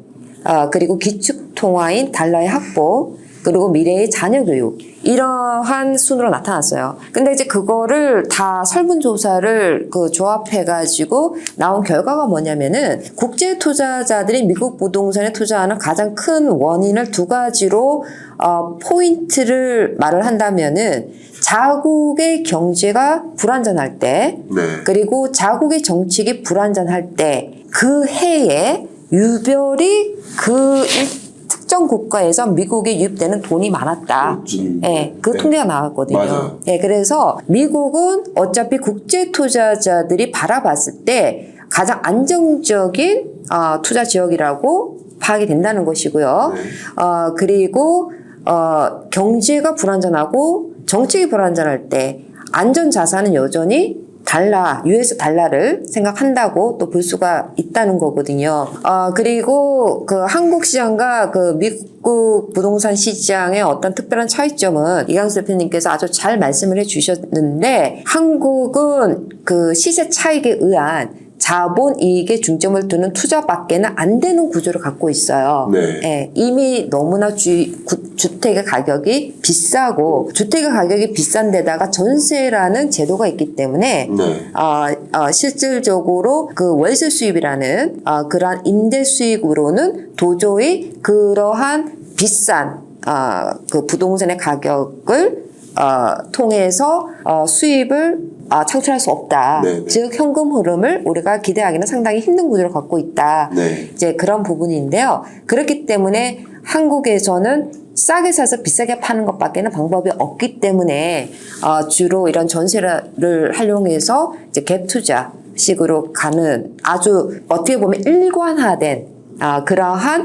그리고 기축통화인 달러의 확보, 그리고 미래의 자녀 교육, 이러한 순으로 나타났어요. 근데 이제 그거를 다 설문조사를 조합해가지고 나온 결과가 뭐냐면은 국제 투자자들이 미국 부동산에 투자하는 가장 큰 원인을 두 가지로 포인트를 말을 한다면은 자국의 경제가 불안전할 때, 네. 그리고 자국의 정책이 불안전할 때 그 해에 유별이 특정 국가에서 미국에 유입되는 돈이 많았다. 네, 그 네. 통계가 나왔거든요. 맞아요. 네, 그래서 미국은 어차피 국제 투자자들이 바라봤을 때 가장 안정적인 투자 지역이라고 파악이 된다는 것이고요. 네. 그리고 경제가 불안전하고 정책이 불안전할 때 안전 자산은 여전히 US 달러를 생각한다고 또 볼 수가 있다는 거거든요. 그리고 그 한국 시장과 그 미국 부동산 시장의 어떤 특별한 차이점은 이강수 대표님께서 아주 잘 말씀을 해주셨는데, 한국은 그 시세 차익에 의한 자본 이익에 중점을 두는 투자밖에는 안 되는 구조를 갖고 있어요. 네. 예, 이미 너무나 주택의 가격이 비싸고, 주택의 가격이 비싼 데다가 전세라는 제도가 있기 때문에 네. 실질적으로 그 월세 수입이라는 그러한 임대 수익으로는 도저히 그러한 비싼 그 부동산의 가격을 통해서 수입을 창출할 수 없다. 네네. 즉 현금 흐름을 우리가 기대하기는 상당히 힘든 구조를 갖고 있다. 네. 이제 그런 부분인데요. 그렇기 때문에 한국에서는 싸게 사서 비싸게 파는 것밖에는 방법이 없기 때문에 주로 이런 전세를 활용해서 이제 갭 투자식으로 가는, 아주 어떻게 보면 일관화된 그러한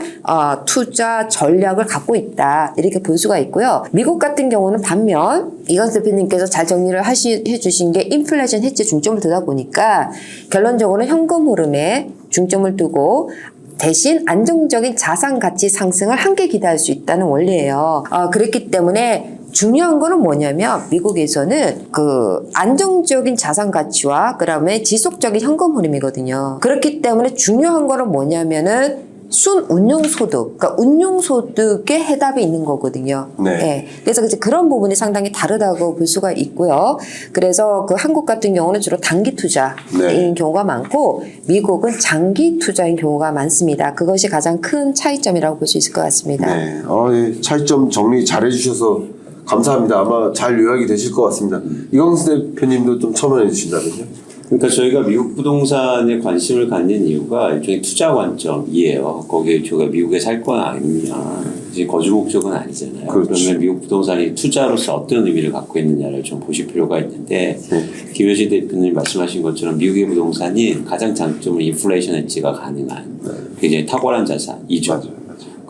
투자 전략을 갖고 있다, 이렇게 볼 수가 있고요. 미국 같은 경우는 반면 이강수 대표님께서 잘 정리를 해주신 게 인플레이션 해지에 중점을 두다 보니까 결론적으로는 현금 흐름에 중점을 두고 대신 안정적인 자산 가치 상승을 함께 기대할 수 있다는 원리예요. 그렇기 때문에 중요한 거는 뭐냐면, 미국에서는 그 안정적인 자산 가치와 그다음에 지속적인 현금 흐름이거든요. 그렇기 때문에 중요한 거는 뭐냐면은 순 운용 소득, 그러니까 운용 소득에 해답이 있는 거거든요. 네. 예. 그래서 이제 그런 부분이 상당히 다르다고 볼 수가 있고요. 그래서 그 한국 같은 경우는 주로 단기 투자인 네. 경우가 많고, 미국은 장기 투자인 경우가 많습니다. 그것이 가장 큰 차이점이라고 볼 수 있을 것 같습니다. 네. 예, 차이점 정리 잘 해주셔서 감사합니다. 아마 잘 요약이 되실 것 같습니다. 이광수 대표님도 좀 첨언해 주신다면요. 그러니까 저희가 미국 부동산에 관심을 갖는 이유가 일종의 투자 관점이에요. 거기에 저희가 미국에 살 건 아니면 이제 거주 목적은 아니잖아요. 그렇죠. 그러면 미국 부동산이 투자로서 어떤 의미를 갖고 있느냐를 좀 보실 필요가 있는데, 김효신 대표님 말씀하신 것처럼 미국의 부동산이 가장 장점은 인플레이션 해지가 가능한 굉장히 탁월한 자산이죠. 맞아요.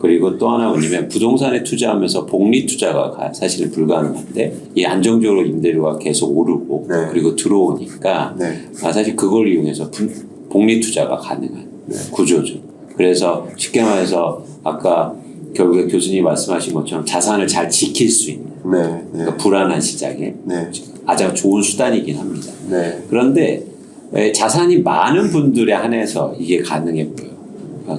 그리고 또 하나 뭐냐면, 부동산에 투자하면서 복리 투자가 사실은 불가능한데, 이 안정적으로 임대료가 계속 오르고 네. 그리고 들어오니까 네. 사실 그걸 이용해서 복리 투자가 가능한 구조죠. 그래서 쉽게 말해서 아까 결국에 교수님이 말씀하신 것처럼 자산을 잘 지킬 수 있는, 네. 네. 그러니까 불안한 시장에 네. 가장 좋은 수단이긴 합니다. 네. 그런데 자산이 많은 분들에 한해서 이게 가능해 보여요.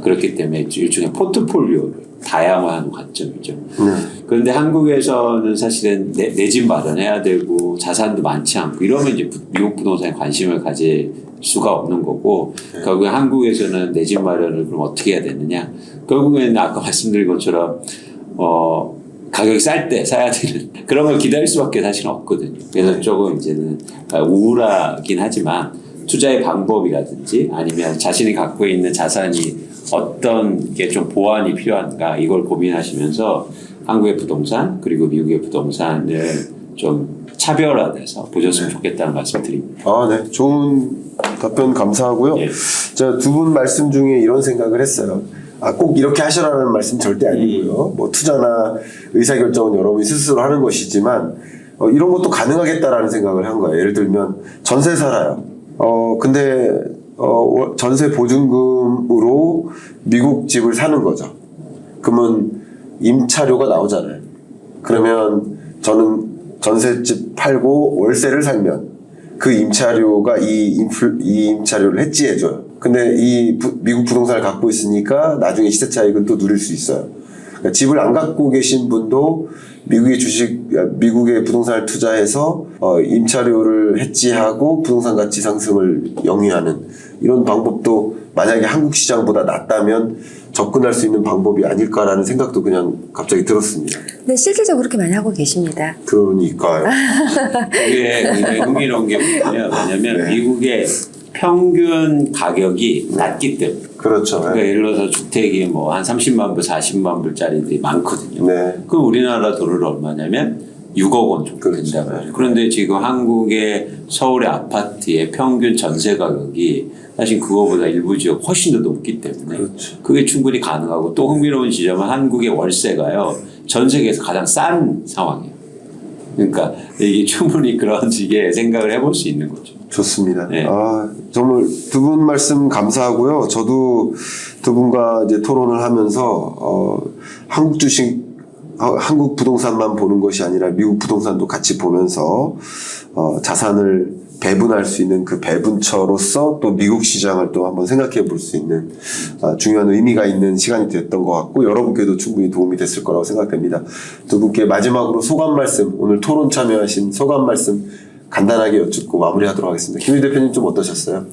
그렇기 때문에 일종의 포트폴리오를 다양화하는 관점이죠. 그런데 한국에서는 사실은 내 집 마련해야 되고 자산도 많지 않고 이러면 이제 미국 부동산에 관심을 가질 수가 없는 거고, 결국에 한국에서는 내 집 마련을 그럼 어떻게 해야 되느냐? 결국에는 아까 말씀드린 것처럼 가격이 쌀 때 사야 되는 그런 걸 기다릴 수밖에 사실은 없거든요. 그래서 조금 이제는 우울하긴 하지만 투자의 방법이라든지 아니면 자신이 갖고 있는 자산이 어떤 게 좀 보완이 필요한가, 이걸 고민하시면서 한국의 부동산 그리고 미국의 부동산을 좀 차별화돼서 보셨으면 좋겠다는 말씀 드립니다. 네. 좋은 답변 감사하고요. 예. 제가 두 분 말씀 중에 이런 생각을 했어요. 꼭 이렇게 하시라는 말씀 절대 아니고요. 뭐 투자나 의사결정은 여러분이 스스로 하는 것이지만 이런 것도 가능하겠다라는 생각을 한 거예요. 예를 들면 전세 살아요. 근데 전세 보증금으로 미국 집을 사는 거죠. 그러면 임차료가 나오잖아요. 그러면 저는 전셋집 팔고 월세를 살면 그 임차료가 이 임차료를 해지해줘요. 근데 미국 부동산을 갖고 있으니까 나중에 시세 차익은 또 누릴 수 있어요. 그러니까 집을 안 갖고 계신 분도 미국의 부동산을 투자해서 임차료를 해지하고 부동산 가치 상승을 영위하는 이런 방법도 만약에 한국 시장보다 낫다면 접근할 수 있는 방법이 아닐까라는 생각도 그냥 갑자기 들었습니다. 네, 실질적으로 그렇게 많이 하고 계십니다. 그러니까요. 이게 굉장히 흥미로운 게 뭐냐면 미국의 평균 가격이 낮기 때문에. 그렇죠. 그러니까 예를 들어서 주택이 뭐 한 30만 불, 40만 불짜리들이 많거든요. 네. 그럼 우리나라 돈을 얼마냐면 6억 원 정도 된다고 그렇죠. 그런데 지금 한국의 서울의 아파트의 평균 전세 가격이 사실 그거보다 일부 지역 훨씬 더 높기 때문에 그렇죠. 그게 충분히 가능하고, 또 흥미로운 지점은 한국의 월세가요 전 세계에서 가장 싼 상황이에요. 그러니까 이게 충분히 그런 식의 생각을 해볼 수 있는 거죠. 좋습니다. 네. 정말 두 분 말씀 감사하고요. 저도 두 분과 이제 토론을 하면서 한국 주식, 한국 부동산만 보는 것이 아니라 미국 부동산도 같이 보면서 자산을 배분할 수 있는 그 배분처로서 또 미국 시장을 또 한번 생각해 볼 수 있는 중요한 의미가 있는 시간이 됐던 것 같고 여러분께도 충분히 도움이 됐을 거라고 생각됩니다. 두 분께 마지막으로 소감 말씀, 오늘 토론 참여하신 소감 말씀 간단하게 여쭙고 마무리하도록 하겠습니다. 김유희 대표님 좀 어떠셨어요?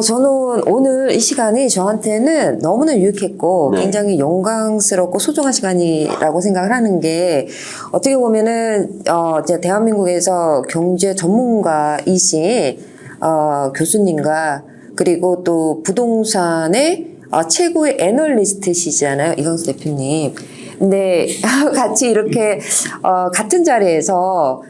저는 오늘 이 시간이 저한테는 너무나 유익했고 네. 굉장히 영광스럽고 소중한 시간이라고 생각을 하는 게 어떻게 보면은 이제 대한민국에서 경제 전문가이신 교수님과 그리고 또 부동산의 최고의 애널리스트시잖아요. 이광수 대표님. 근데 같이 이렇게 같은 자리에서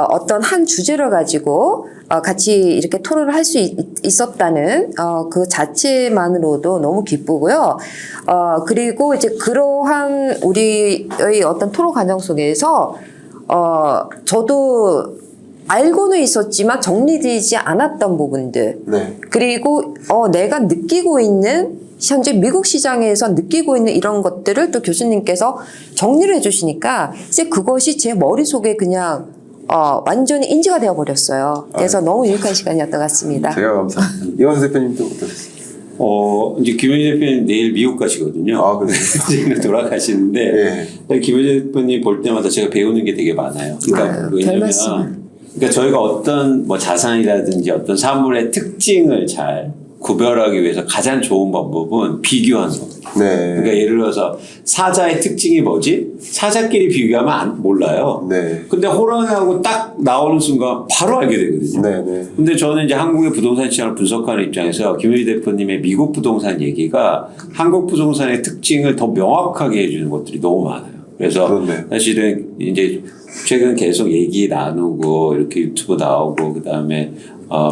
어떤 한 주제를 가지고 같이 이렇게 토론을 할 수 있었다는 그 자체만으로도 너무 기쁘고요. 그리고 이제 그러한 우리의 어떤 토론 과정 속에서 저도 알고는 있었지만 정리되지 않았던 부분들 네. 그리고 내가 느끼고 있는 현재 미국 시장에서 느끼고 있는 이런 것들을 또 교수님께서 정리를 해주시니까 이제 그것이 제 머릿속에 그냥 완전히 인지가 되어버렸어요. 그래서 너무 유익한 시간이었던 것 같습니다. 제가 감사합니다. 이광수 대표님 좀 어떠셨어요? 이제 김현희 대표님 내일 미국 가시거든요. 그래요? 지금 돌아가시는데 김현희 대표님 볼 때마다 제가 배우는 게 되게 많아요. 그러니까 별 왜냐면 말씀. 그러니까 저희가 어떤 뭐 자산이라든지 어떤 사물의 특징을 잘 구별하기 위해서 가장 좋은 방법은 비교하는 거거든요. 네. 그러니까 예를 들어서 사자의 특징이 뭐지? 사자끼리 비교하면 몰라요. 네. 근데 호랑이하고 딱 나오는 순간 바로 알게 되거든요. 네. 근데 저는 이제 한국의 부동산 시장을 분석하는 입장에서 김현희 대표님의 미국 부동산 얘기가 한국 부동산의 특징을 더 명확하게 해주는 것들이 너무 많아요. 그래서 그렇네. 사실은 이제 최근 계속 얘기 나누고 이렇게 유튜브 나오고 그다음에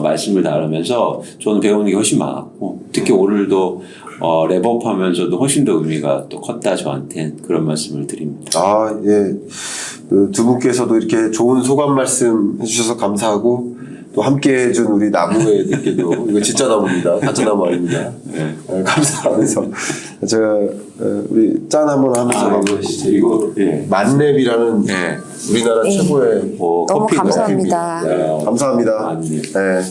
말씀을 나누면서 저는 배우는 게 훨씬 많았고 특히 오늘도 랩업하면서도 훨씬 더 의미가 또 컸다 저한테는 그런 말씀을 드립니다. 예. 두 분께서도 이렇게 좋은 소감 말씀 해주셔서 감사하고 또 함께 해준 우리 나무애들께도 이거 진짜 나무입니다. 가짜 나무 아닙니다. 네. 감사하면서 제가 우리 짠 한번 하면서 마무리하시죠. 이거 예. 만렙이라는 네. 우리나라 최고의 너무 커피 감사합니다. 감사합니다. 만렙. 네.